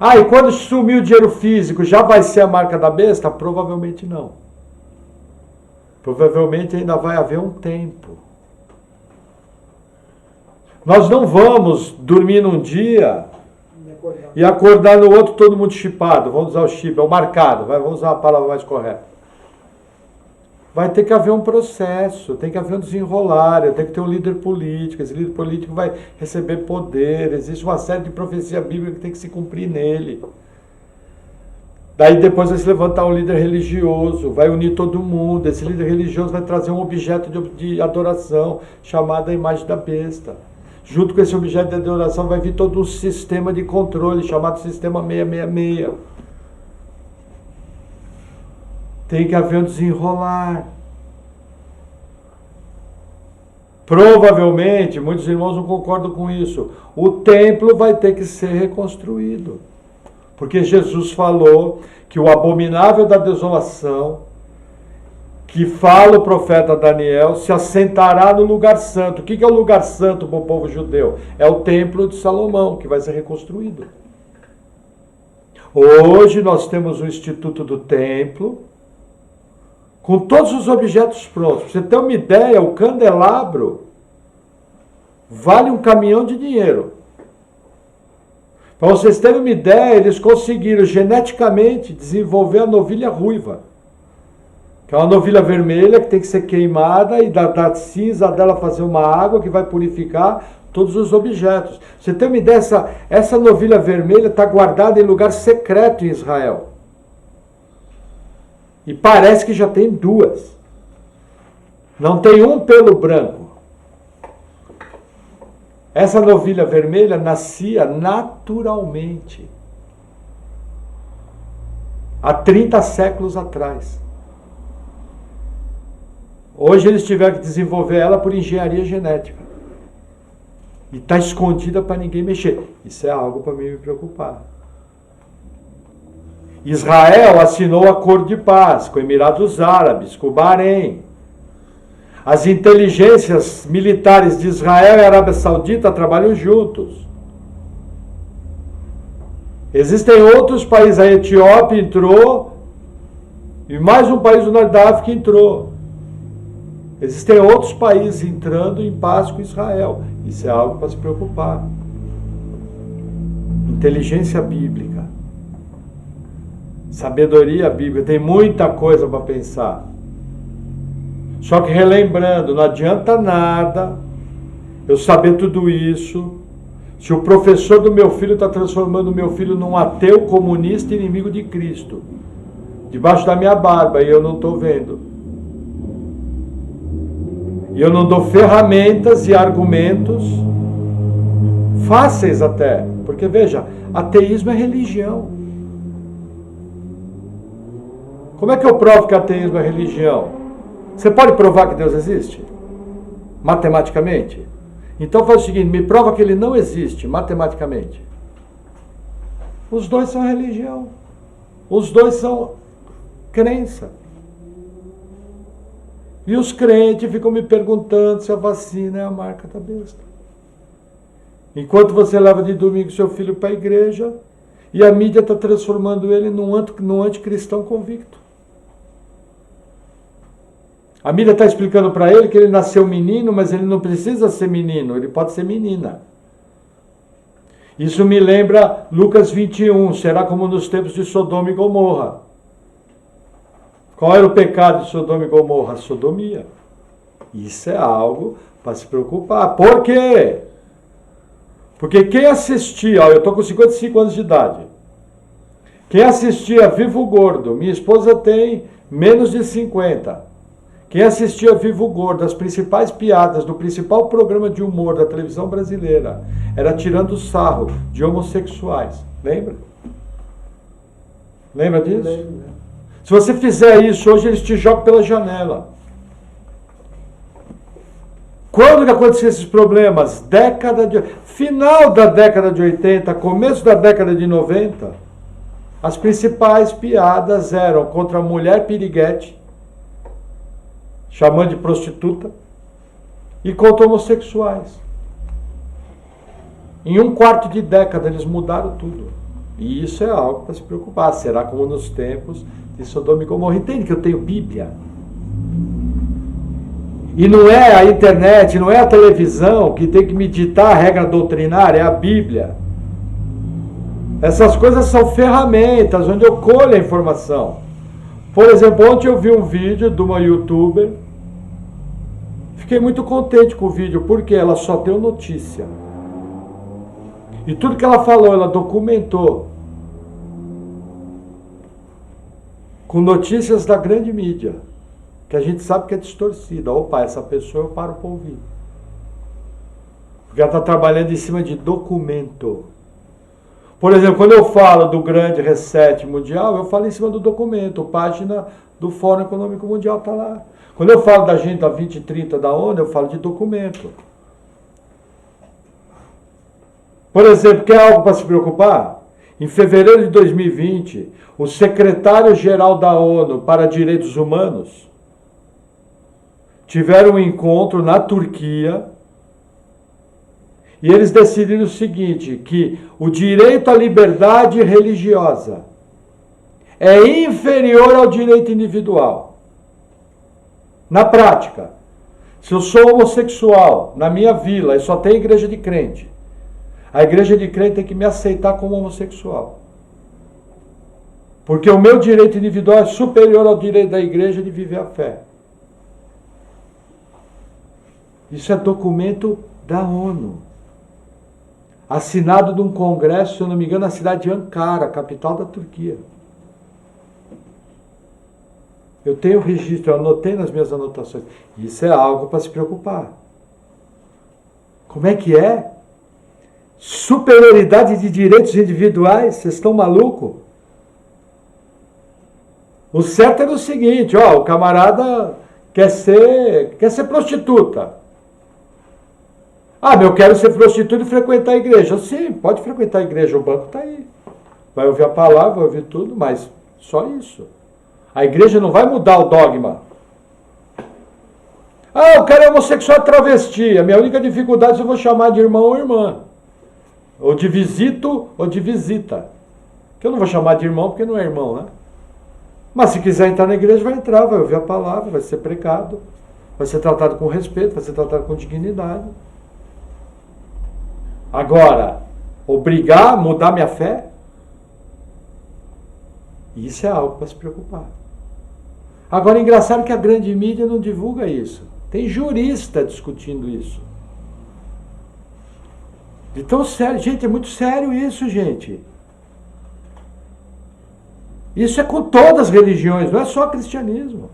Ah, e quando sumir o dinheiro físico, já vai ser a marca da besta? Provavelmente não. Provavelmente ainda vai haver um tempo. Nós não vamos dormir num dia e acordar no outro todo mundo chipado. Vamos usar o chip, é o marcado. Vamos usar a palavra mais correta. Vai ter que haver um processo, tem que haver um desenrolar, tem que ter um líder político, esse líder político vai receber poder, existe uma série de profecia bíblica que tem que se cumprir nele. Daí depois vai se levantar um líder religioso, vai unir todo mundo, esse líder religioso vai trazer um objeto de adoração, chamado a imagem da besta. Junto com esse objeto de adoração vai vir todo um sistema de controle, chamado sistema 666. Tem que haver um desenrolar. Provavelmente, muitos irmãos não concordam com isso, o templo vai ter que ser reconstruído. Porque Jesus falou que o abominável da desolação, que fala o profeta Daniel, se assentará no lugar santo. O que é o lugar santo para o povo judeu? É o templo de Salomão, que vai ser reconstruído. Hoje nós temos o Instituto do Templo, com todos os objetos prontos. Para você ter uma ideia, o candelabro vale um caminhão de dinheiro. Para vocês terem uma ideia, eles conseguiram geneticamente desenvolver a novilha ruiva, que é uma novilha vermelha que tem que ser queimada e da cinza dela fazer uma água que vai purificar todos os objetos. Pra você ter uma ideia, essa novilha vermelha está guardada em lugar secreto em Israel. E parece que já tem duas. Não tem um pelo branco. Essa novilha vermelha nascia naturalmente. Há 30 séculos atrás. Hoje eles tiveram que desenvolver ela por engenharia genética. E está escondida para ninguém mexer. Isso é algo para mim me preocupar. Israel assinou acordo de paz com Emirados Árabes, com o Bahrein. As inteligências militares de Israel e Arábia Saudita trabalham juntos. Existem outros países, a Etiópia entrou, e mais um país do norte da África entrou. Existem outros países entrando em paz com Israel. Isso é algo para se preocupar. Inteligência bíblica. Sabedoria bíblica, tem muita coisa para pensar. Só que relembrando, não adianta nada eu saber tudo isso se o professor do meu filho está transformando o meu filho num ateu comunista inimigo de Cristo, debaixo da minha barba, e eu não estou vendo. E eu não dou ferramentas e argumentos fáceis até, porque veja, ateísmo é religião. Como é que eu provo que ateísmo é religião? Você pode provar que Deus existe? Matematicamente? Então faz o seguinte, me prova que ele não existe matematicamente. Os dois são religião. Os dois são crença. E os crentes ficam me perguntando se a vacina é a marca da besta. Enquanto você leva de domingo seu filho para a igreja, e a mídia está transformando ele num anticristão convicto. A mídia está explicando para ele que ele nasceu menino, mas ele não precisa ser menino, ele pode ser menina. Isso me lembra Lucas 21, será como nos tempos de Sodoma e Gomorra. Qual era o pecado de Sodoma e Gomorra? A sodomia. Isso é algo para se preocupar. Por quê? Porque quem assistia, eu estou com 55 anos de idade, quem assistia Vivo Gordo, minha esposa tem menos de 50, Quem assistia Vivo Gordo, as principais piadas do principal programa de humor da televisão brasileira era tirando sarro de homossexuais. Lembra? Lembra disso? Lembra. Se você fizer isso hoje, eles te jogam pela janela. Quando que aconteciam esses problemas? Final da década de 80, começo da década de 90, as principais piadas eram contra a mulher piriguete, chamando de prostituta, e contra homossexuais. Em um quarto de década eles mudaram tudo. E isso é algo para se preocupar. Será como nos tempos de Sodoma e Gomorra? Entende que eu tenho Bíblia? E não é a internet, não é a televisão que tem que me ditar a regra doutrinária, é a Bíblia. Essas coisas são ferramentas onde eu colho a informação. Por exemplo, ontem eu vi um vídeo de uma youtuber. Fiquei muito contente com o vídeo, porque ela só deu notícia. E tudo que ela falou, ela documentou. Com notícias da grande mídia. Que a gente sabe que é distorcida. Opa, essa pessoa eu paro para ouvir. Porque ela está trabalhando em cima de documento. Por exemplo, quando eu falo do grande reset mundial, eu falo em cima do documento. Página do Fórum Econômico Mundial está lá. Quando eu falo da Agenda 2030 da ONU, eu falo de documento. Por exemplo, quer algo para se preocupar? Em fevereiro de 2020, o secretário-geral da ONU para Direitos Humanos tiveram um encontro na Turquia e eles decidiram o seguinte, que o direito à liberdade religiosa é inferior ao direito individual. Na prática, se eu sou homossexual na minha vila e só tem igreja de crente, a igreja de crente tem que me aceitar como homossexual. Porque o meu direito individual é superior ao direito da igreja de viver a fé. Isso é documento da ONU. Assinado de um congresso, se eu não me engano, na cidade de Ankara, capital da Turquia. Eu tenho o registro, eu anotei nas minhas anotações. Isso é algo para se preocupar. Como é que é? Superioridade de direitos individuais? Vocês estão malucos? O certo era o seguinte, ó, o camarada quer ser prostituta. Ah, mas eu quero ser prostituta e frequentar a igreja. Sim, pode frequentar a igreja, o banco está aí. Vai ouvir a palavra, vai ouvir tudo, mas só isso. A igreja não vai mudar o dogma. Ah, o cara é homossexual travesti. A minha única dificuldade é se eu vou chamar de irmão ou irmã. Ou de visito ou de visita. Que eu não vou chamar de irmão porque não é irmão, né? Mas se quiser entrar na igreja, vai entrar, vai ouvir a palavra, vai ser precado, vai ser tratado com respeito, vai ser tratado com dignidade. Agora, obrigar a mudar minha fé? Isso é algo para se preocupar. Agora, é engraçado que a grande mídia não divulga isso. Tem jurista discutindo isso. De tão sério. Gente, é muito sério isso, gente. Isso é com todas as religiões, não é só cristianismo.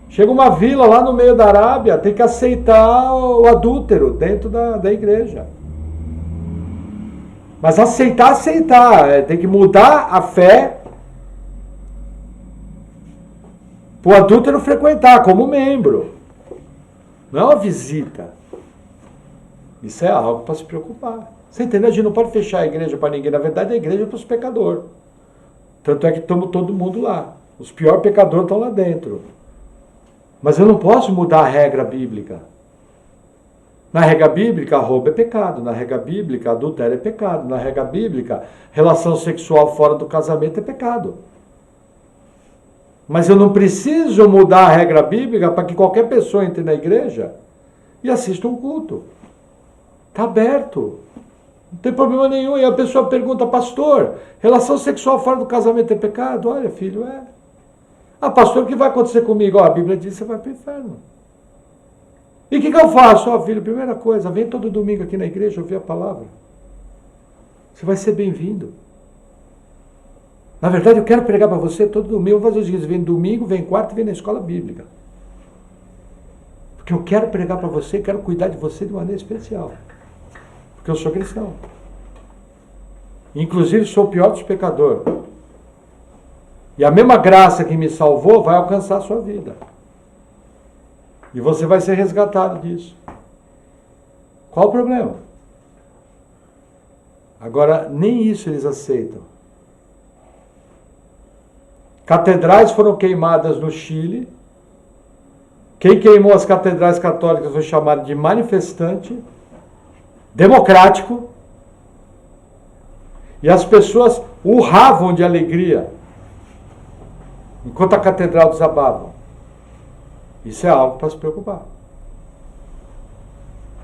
Chega uma vila lá no meio da Arábia, tem que aceitar o adúltero dentro da igreja. Mas aceitar, tem que mudar a fé para o adúltero frequentar como membro. Não é uma visita. Isso é algo para se preocupar. Você entendeu? A gente não pode fechar a igreja para ninguém. Na verdade, a igreja é para os pecadores. Tanto é que estamos todo mundo lá. Os piores pecadores estão lá dentro. Mas eu não posso mudar a regra bíblica. Na regra bíblica, roubo é pecado. Na regra bíblica, adultério é pecado. Na regra bíblica, relação sexual fora do casamento é pecado. Mas eu não preciso mudar a regra bíblica para que qualquer pessoa entre na igreja e assista um culto. Está aberto. Não tem problema nenhum. E a pessoa pergunta, pastor, relação sexual fora do casamento é pecado? Olha, filho, é. Ah, pastor, o que vai acontecer comigo? Ó, a Bíblia diz que você vai para o inferno. E o que eu faço? Ó, filho, primeira coisa, vem todo domingo aqui na igreja ouvir a palavra. Você vai ser bem-vindo. Na verdade, eu quero pregar para você todo domingo. Eu vou fazer o seguinte, vem domingo, vem quarta e vem na escola bíblica. Porque eu quero pregar para você, quero cuidar de você de maneira especial. Porque eu sou cristão. Inclusive sou o pior dos pecadores. E a mesma graça que me salvou vai alcançar a sua vida. E você vai ser resgatado disso. Qual o problema? Agora, nem isso eles aceitam. Catedrais foram queimadas no Chile. Quem queimou as catedrais católicas foi chamado de manifestante democrático. E as pessoas urravam de alegria enquanto a catedral desabava. Isso é algo para se preocupar.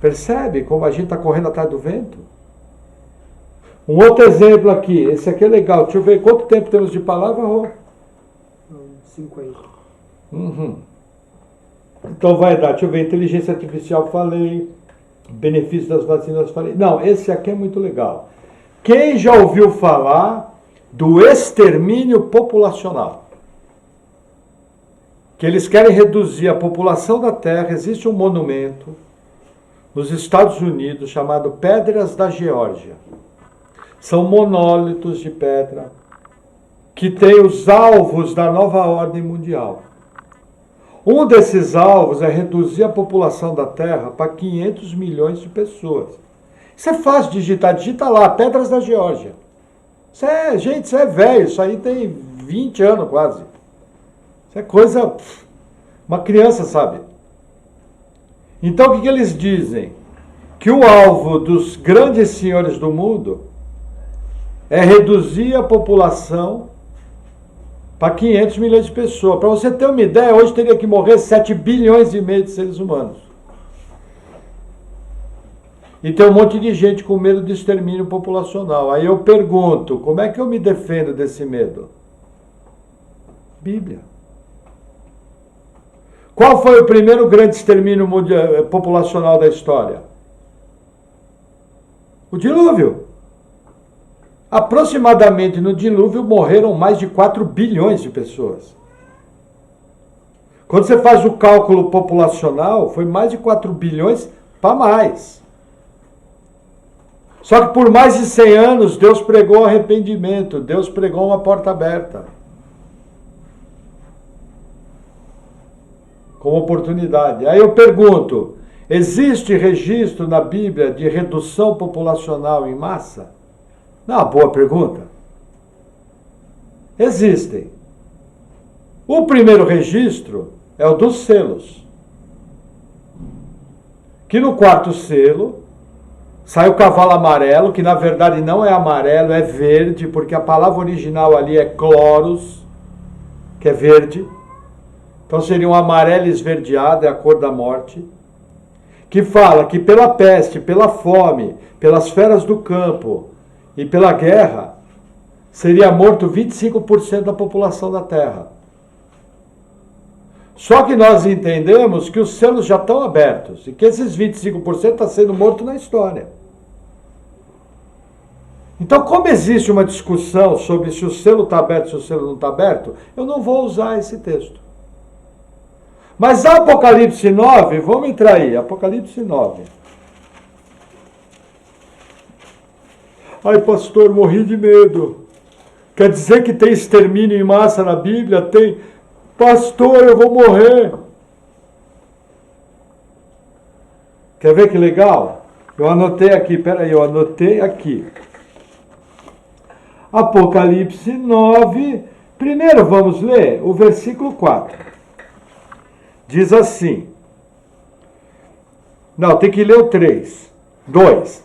Percebe como a gente está correndo atrás do vento? Um outro exemplo aqui. Esse aqui é legal. Deixa eu ver quanto tempo temos de palavra, Rô? 50. Uhum. Então vai dar. Deixa eu ver. Inteligência artificial, falei. Benefícios das vacinas, falei. Não, esse aqui é muito legal. Quem já ouviu falar do extermínio populacional? Que eles querem reduzir a população da Terra. Existe um monumento nos Estados Unidos chamado Pedras da Geórgia. São monólitos de pedra que tem os alvos da nova ordem mundial. Um desses alvos é reduzir a população da Terra para 500 milhões de pessoas. Isso é fácil de digitar. Digita lá, Pedras da Geórgia. Gente, isso é velho. Isso aí tem 20 anos quase. Isso é coisa... Uma criança sabe. Então o que eles dizem? Que o alvo dos grandes senhores do mundo é reduzir a população para 500 milhões de pessoas. Para você ter uma ideia, hoje teria que morrer 7 bilhões e meio de seres humanos. E tem um monte de gente com medo de extermínio populacional. Aí eu pergunto, como é que eu me defendo desse medo? Bíblia. Qual foi o primeiro grande extermínio populacional da história? O dilúvio. Aproximadamente no dilúvio morreram mais de 4 bilhões de pessoas. Quando você faz o cálculo populacional, foi mais de 4 bilhões para mais. Só que por mais de 100 anos, Deus pregou arrependimento, Deus pregou uma porta aberta. Como oportunidade. Aí eu pergunto, existe registro na Bíblia de redução populacional em massa? Não, boa pergunta. Existem. O primeiro registro é o dos selos. Que no quarto selo sai o cavalo amarelo, que na verdade não é amarelo, é verde, porque a palavra original ali é chloros, que é verde. Então seria um amarelo esverdeado, é a cor da morte. Que fala que pela peste, pela fome, pelas feras do campo e pela guerra, seria morto 25% da população da Terra. Só que nós entendemos que os selos já estão abertos e que esses 25% estão sendo mortos na história. Então, como existe uma discussão sobre se o selo está aberto, se o selo não está aberto, eu não vou usar esse texto. Mas Apocalipse 9, vamos entrar aí, Apocalipse 9. Ai, pastor, morri de medo. Quer dizer que tem extermínio em massa na Bíblia? Tem. Pastor, eu vou morrer. Quer ver que legal? Eu anotei aqui, peraí, eu anotei aqui. Apocalipse 9, primeiro vamos ler o versículo 4. Diz assim, não, tem que ler o 3, 2.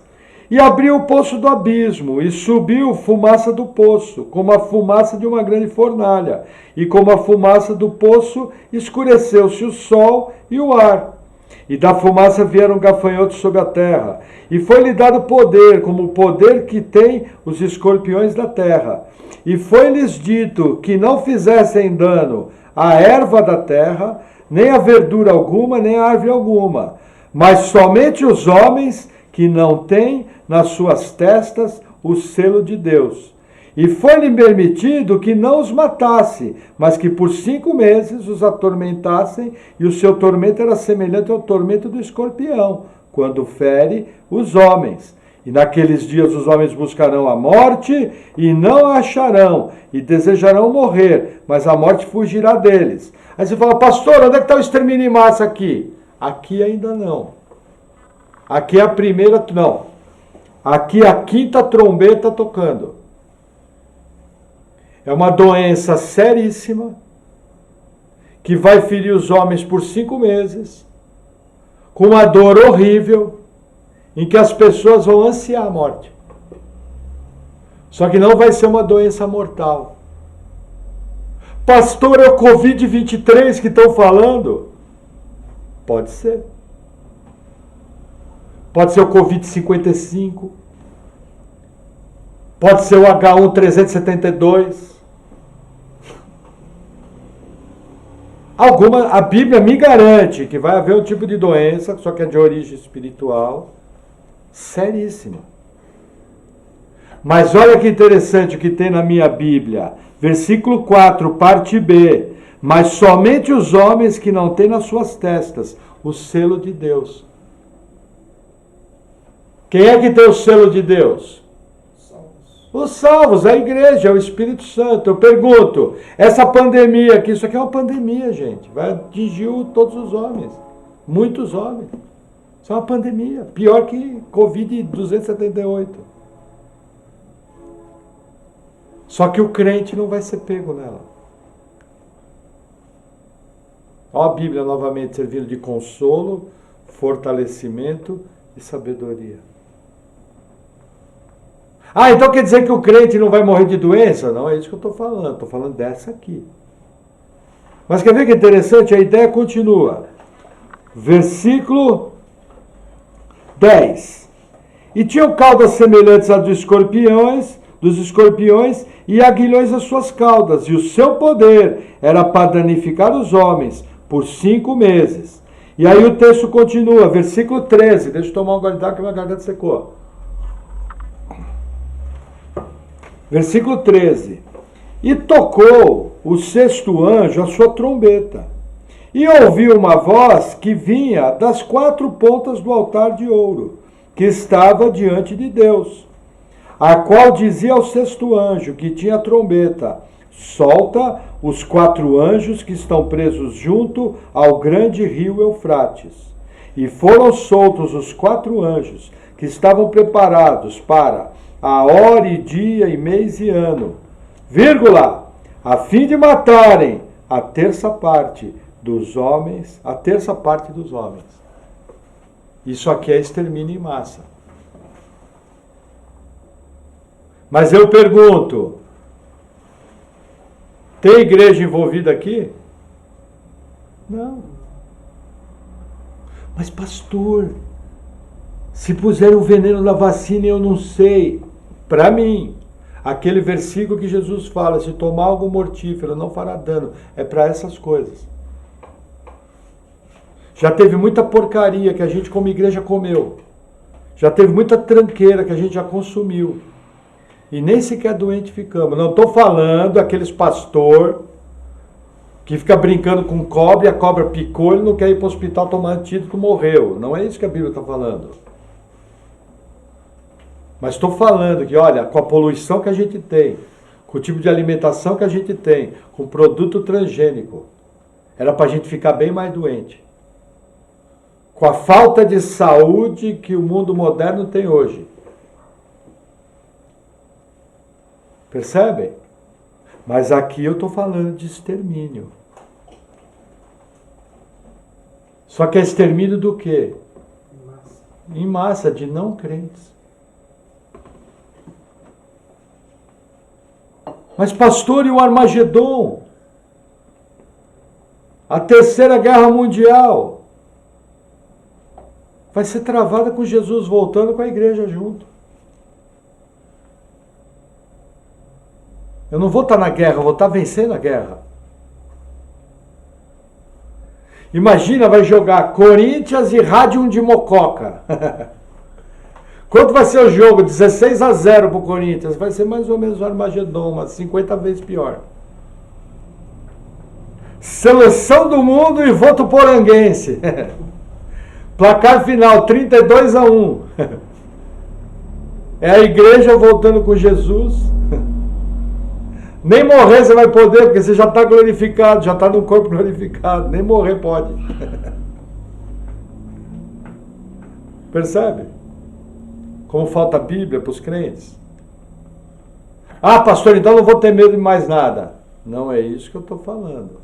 E abriu o poço do abismo, e subiu fumaça do poço, como a fumaça de uma grande fornalha. E como a fumaça do poço, escureceu-se o sol e o ar. E da fumaça vieram gafanhotos sobre a terra. E foi-lhe dado poder, como o poder que tem os escorpiões da terra. E foi-lhes dito que não fizessem dano à erva da terra, nem a verdura alguma, nem a árvore alguma, mas somente os homens que não têm nas suas testas o selo de Deus. E foi-lhe permitido que não os matasse, mas que por 5 meses os atormentassem, e o seu tormento era semelhante ao tormento do escorpião, quando fere os homens. E naqueles dias os homens buscarão a morte e não a acharão, e desejarão morrer, mas a morte fugirá deles. Aí você fala, pastor, onde é que está o extermínio em massa aqui? Aqui ainda não. Aqui é a primeira, não. Aqui é a 5ª trombeta tocando. É uma doença seríssima, que vai ferir os homens por 5 meses, com uma dor horrível, em que as pessoas vão ansiar a morte. Só que não vai ser uma doença mortal. Pastor, é o Covid-23 que estão falando? Pode ser. Pode ser o Covid-55. Pode ser o H1N1 a Bíblia me garante que vai haver um tipo de doença, só que é de origem espiritual, seríssima. Mas olha que interessante o que tem na minha Bíblia. Versículo 4, parte B. Mas somente os homens que não têm nas suas testas o selo de Deus. Quem é que tem o selo de Deus? Os salvos, a igreja, o Espírito Santo. Eu pergunto, essa pandemia aqui, isso aqui é uma pandemia, gente. Vai atingir todos os homens. Muitos homens. Isso é uma pandemia. Pior que Covid-278. Só que o crente não vai ser pego nela. Olha a Bíblia novamente servindo de consolo, fortalecimento e sabedoria. Ah, então quer dizer que o crente não vai morrer de doença? Não é isso que eu estou falando. Estou falando dessa aqui. Mas quer ver que interessante? A ideia continua. Versículo 10. E tinham caudas semelhantes às dos escorpiões e aguilhões as suas caudas. E o seu poder era para danificar os homens por 5 meses. E aí o texto continua. Versículo 13. Deixa eu tomar um gole d'água que minha garganta secou. Versículo 13. E tocou o 6º anjo a sua trombeta, e ouviu uma voz que vinha das 4 pontas do altar de ouro, que estava diante de Deus, a qual dizia ao 6º anjo, que tinha a trombeta: solta os 4 anjos que estão presos junto ao grande rio Eufrates. E foram soltos os 4 anjos, que estavam preparados para a hora e dia e mês e ano, vírgula, a fim de matarem a terça parte dos homens. Isso aqui é extermínio em massa. Mas eu pergunto, tem igreja envolvida aqui? Não. Mas pastor, se puseram veneno na vacina eu não sei. Para mim, aquele versículo que Jesus fala, se tomar algo mortífero não fará dano, é para essas coisas. Já teve muita porcaria que a gente como igreja comeu. Já teve muita tranqueira que a gente já consumiu. E nem sequer doente ficamos. Não estou falando aqueles pastor que fica brincando com cobra e a cobra picou, ele não quer ir para o hospital tomar antídoto, morreu. Não é isso que a Bíblia está falando. Mas estou falando que, olha, com a poluição que a gente tem, com o tipo de alimentação que a gente tem, com produto transgênico, era para a gente ficar bem mais doente. Com a falta de saúde que o mundo moderno tem hoje. Percebem? Mas aqui eu estou falando de extermínio. Só que é extermínio do quê? Em massa, de não crentes. Mas pastor, e o Armagedon? A Terceira Guerra Mundial vai ser travada com Jesus voltando com a igreja junto. Eu não vou estar na guerra, eu vou estar vencendo a guerra. Imagina, vai jogar Corinthians e Rádio de Mococa. Quanto vai ser o jogo? 16-0 pro Corinthians. Vai ser mais ou menos o Armagedon, umas 50 vezes pior. Seleção do mundo e votuporanguense. Placar final, 32-1. É a igreja voltando com Jesus. Nem morrer você vai poder, porque você já está glorificado, já está no corpo glorificado. Nem morrer pode. Percebe? Como falta a Bíblia para os crentes. Ah, pastor, então não vou ter medo de mais nada. Não é isso que eu estou falando.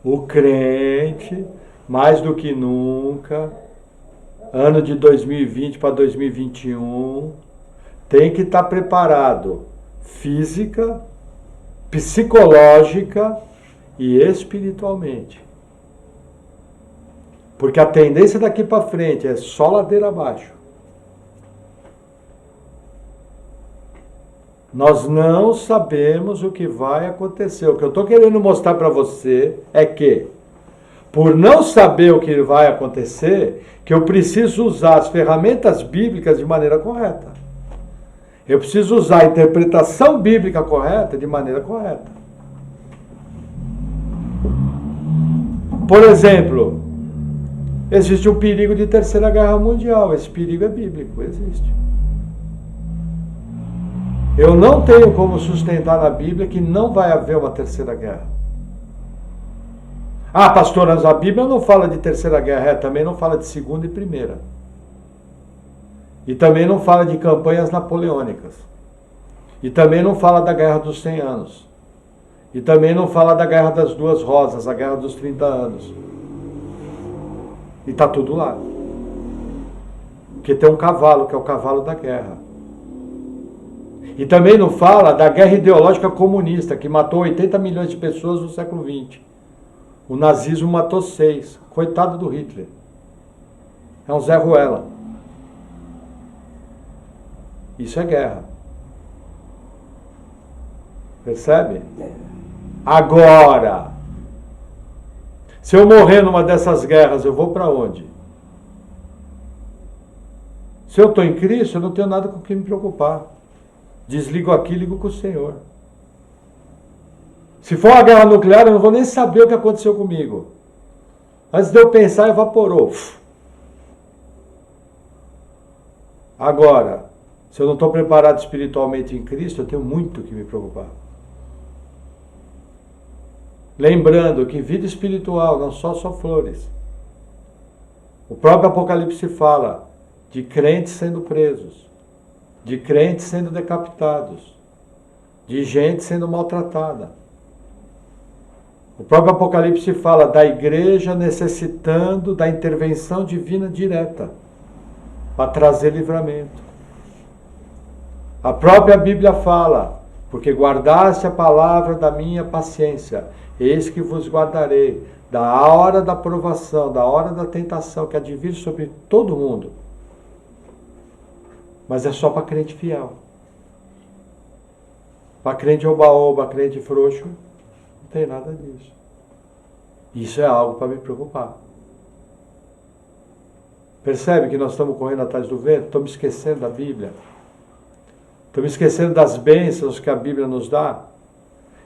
O crente, mais do que nunca, ano de 2020 para 2021, tem que estar preparado física, psicológica e espiritualmente. Porque a tendência daqui para frente é só ladeira abaixo. Nós não sabemos o que vai acontecer. O que eu estou querendo mostrar para você é que, por não saber o que vai acontecer, que eu preciso usar as ferramentas bíblicas de maneira correta. Eu preciso usar a interpretação bíblica correta de maneira correta. Por exemplo, existe um perigo de terceira guerra mundial. Esse perigo é bíblico, existe. Eu não tenho como sustentar na Bíblia que não vai haver uma terceira guerra. Ah, pastor, a Bíblia não fala de terceira guerra, também não fala de segunda e primeira. E também não fala de campanhas napoleônicas. E também não fala da Guerra dos 100 anos. E também não fala da Guerra das Duas Rosas, a Guerra dos 30 anos. E está tudo lá. Porque tem um cavalo, que é o cavalo da guerra. E também não fala da guerra ideológica comunista, que matou 80 milhões de pessoas no século XX. O nazismo matou 6. Coitado do Hitler. É um Zé Ruela. Isso é guerra. Percebe? Agora, se eu morrer numa dessas guerras, eu vou para onde? Se eu estou em Cristo, eu não tenho nada com o que me preocupar. Desligo aqui e ligo com o Senhor. Se for uma guerra nuclear, eu não vou nem saber o que aconteceu comigo. Antes de eu pensar, evaporou. Agora, se eu não estou preparado espiritualmente em Cristo, eu tenho muito que me preocupar. Lembrando que vida espiritual não só flores. O próprio Apocalipse fala de crentes sendo presos, de crentes sendo decapitados, de gente sendo maltratada. O próprio Apocalipse fala da igreja necessitando da intervenção divina direta para trazer livramento. A própria Bíblia fala, porque guardaste a palavra da minha paciência, eis que vos guardarei da hora da provação, da hora da tentação que há de vir sobre todo mundo. Mas é só para crente fiel. Para crente oba-oba, crente frouxo, não tem nada disso. Isso é algo para me preocupar. Percebe que nós estamos correndo atrás do vento? Estamos esquecendo da Bíblia. Estamos esquecendo das bênçãos que a Bíblia nos dá.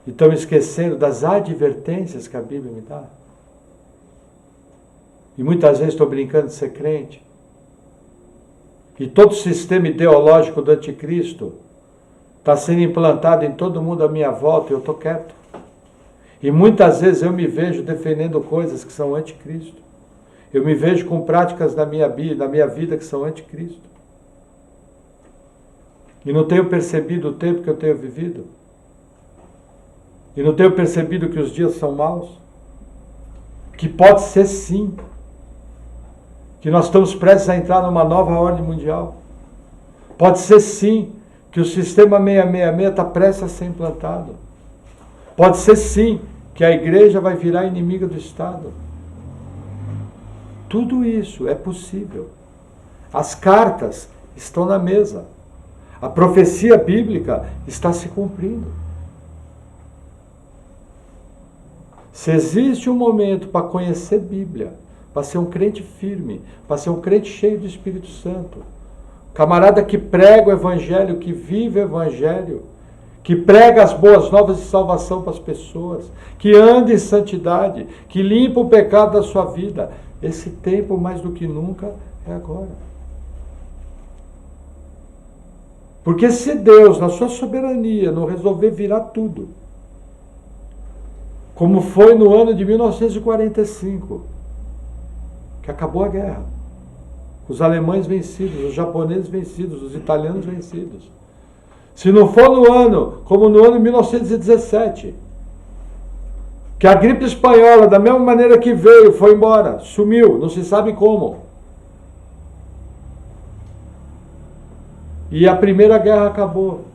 E estamos esquecendo das advertências que a Bíblia me dá. E muitas vezes estou brincando de ser crente. E todo o sistema ideológico do anticristo está sendo implantado em todo mundo à minha volta e eu estou quieto. E muitas vezes eu me vejo defendendo coisas que são anticristo. Eu me vejo com práticas na minha vida que são anticristo. E não tenho percebido o tempo que eu tenho vivido. E não tenho percebido que os dias são maus. Que pode ser sim. Que nós estamos prestes a entrar numa nova ordem mundial. Pode ser sim que o sistema 666 está prestes a ser implantado. Pode ser sim que a igreja vai virar inimiga do Estado. Tudo isso é possível. As cartas estão na mesa. A profecia bíblica está se cumprindo. Se existe um momento para conhecer Bíblia, para ser um crente firme, para ser um crente cheio do Espírito Santo, Camarada que prega o Evangelho, que vive o Evangelho, que prega as boas novas de salvação para as pessoas, que anda em santidade, que limpa o pecado da sua vida. Esse tempo, mais do que nunca, é agora. Porque se Deus, na sua soberania, não resolver virar tudo, como foi no ano de 1945, que acabou a guerra, os alemães vencidos, os japoneses vencidos, os italianos vencidos. Se não for no ano, como no ano de 1917, que a gripe espanhola, da mesma maneira que veio, foi embora, sumiu, não se sabe como. E a Primeira Guerra acabou.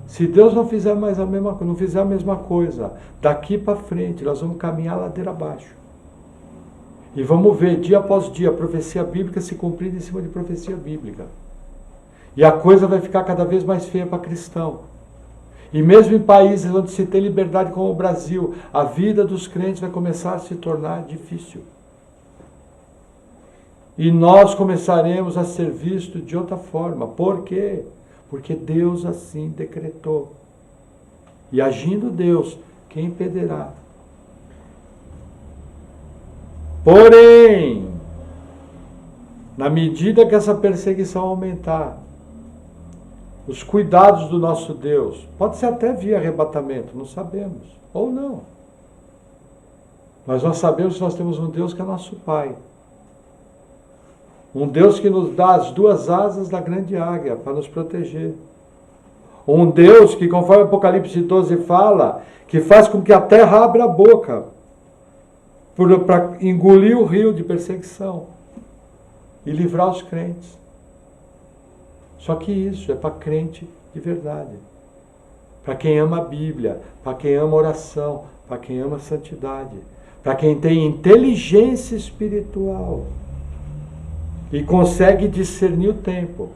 Se Deus não fizer mais a mesma coisa, não fizer a mesma coisa, daqui para frente nós vamos caminhar ladeira abaixo. E vamos ver dia após dia a profecia bíblica se cumprindo em cima de profecia bíblica. E a coisa vai ficar cada vez mais feia para cristão. E mesmo em países onde se tem liberdade como o Brasil, a vida dos crentes vai começar a se tornar difícil. E nós começaremos a ser vistos de outra forma. Por quê? Porque Deus assim decretou. E agindo Deus, quem impedirá? Porém, na medida que essa perseguição aumentar, os cuidados do nosso Deus, pode ser até via arrebatamento, não sabemos, ou não. Mas nós sabemos que nós temos um Deus que é nosso Pai. Um Deus que nos dá as duas asas da grande águia para nos proteger. Um Deus que, conforme Apocalipse 12 fala, que faz com que a terra abra a boca para engolir o rio de perseguição e livrar os crentes. Só que isso é para crente de verdade. Para quem ama a Bíblia, para quem ama a oração, para quem ama a santidade, para quem tem inteligência espiritual e consegue discernir o tempo.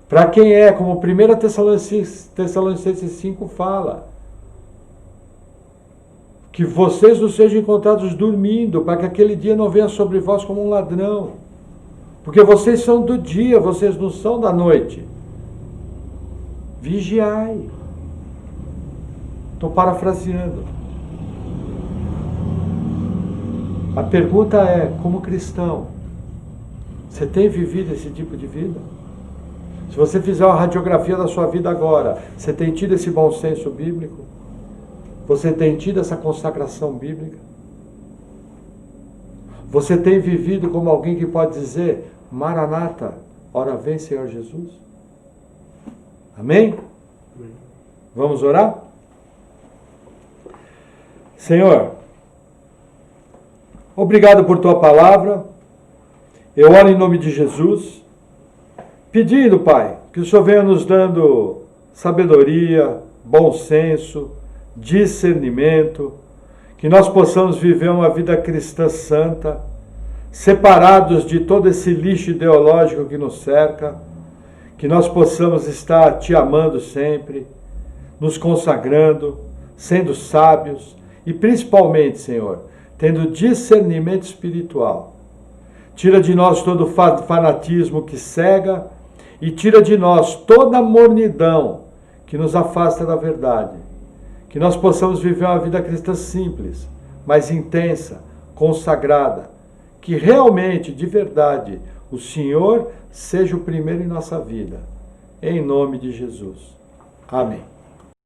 Para quem é, como 1 Tessalonicenses 5 fala, que vocês não sejam encontrados dormindo, para que aquele dia não venha sobre vós como um ladrão. Porque vocês são do dia, vocês não são da noite. Vigiai. Estou parafraseando. A pergunta é, como cristão, você tem vivido esse tipo de vida? Se você fizer uma radiografia da sua vida agora, você tem tido esse bom senso bíblico? Você tem tido essa consagração bíblica? Você tem vivido como alguém que pode dizer, Maranata, ora vem Senhor Jesus? Amém? Amém. Vamos orar? Senhor, obrigado por tua palavra. Eu oro em nome de Jesus, pedindo, Pai, que o Senhor venha nos dando sabedoria, bom senso, discernimento, que nós possamos viver uma vida cristã santa, separados de todo esse lixo ideológico que nos cerca, que nós possamos estar te amando sempre, nos consagrando, sendo sábios e principalmente, Senhor, tendo discernimento espiritual. Tira de nós todo fanatismo que cega e tira de nós toda a mornidão que nos afasta da verdade. Que nós possamos viver uma vida cristã simples, mas intensa, consagrada. Que realmente, de verdade, o Senhor seja o primeiro em nossa vida. Em nome de Jesus. Amém.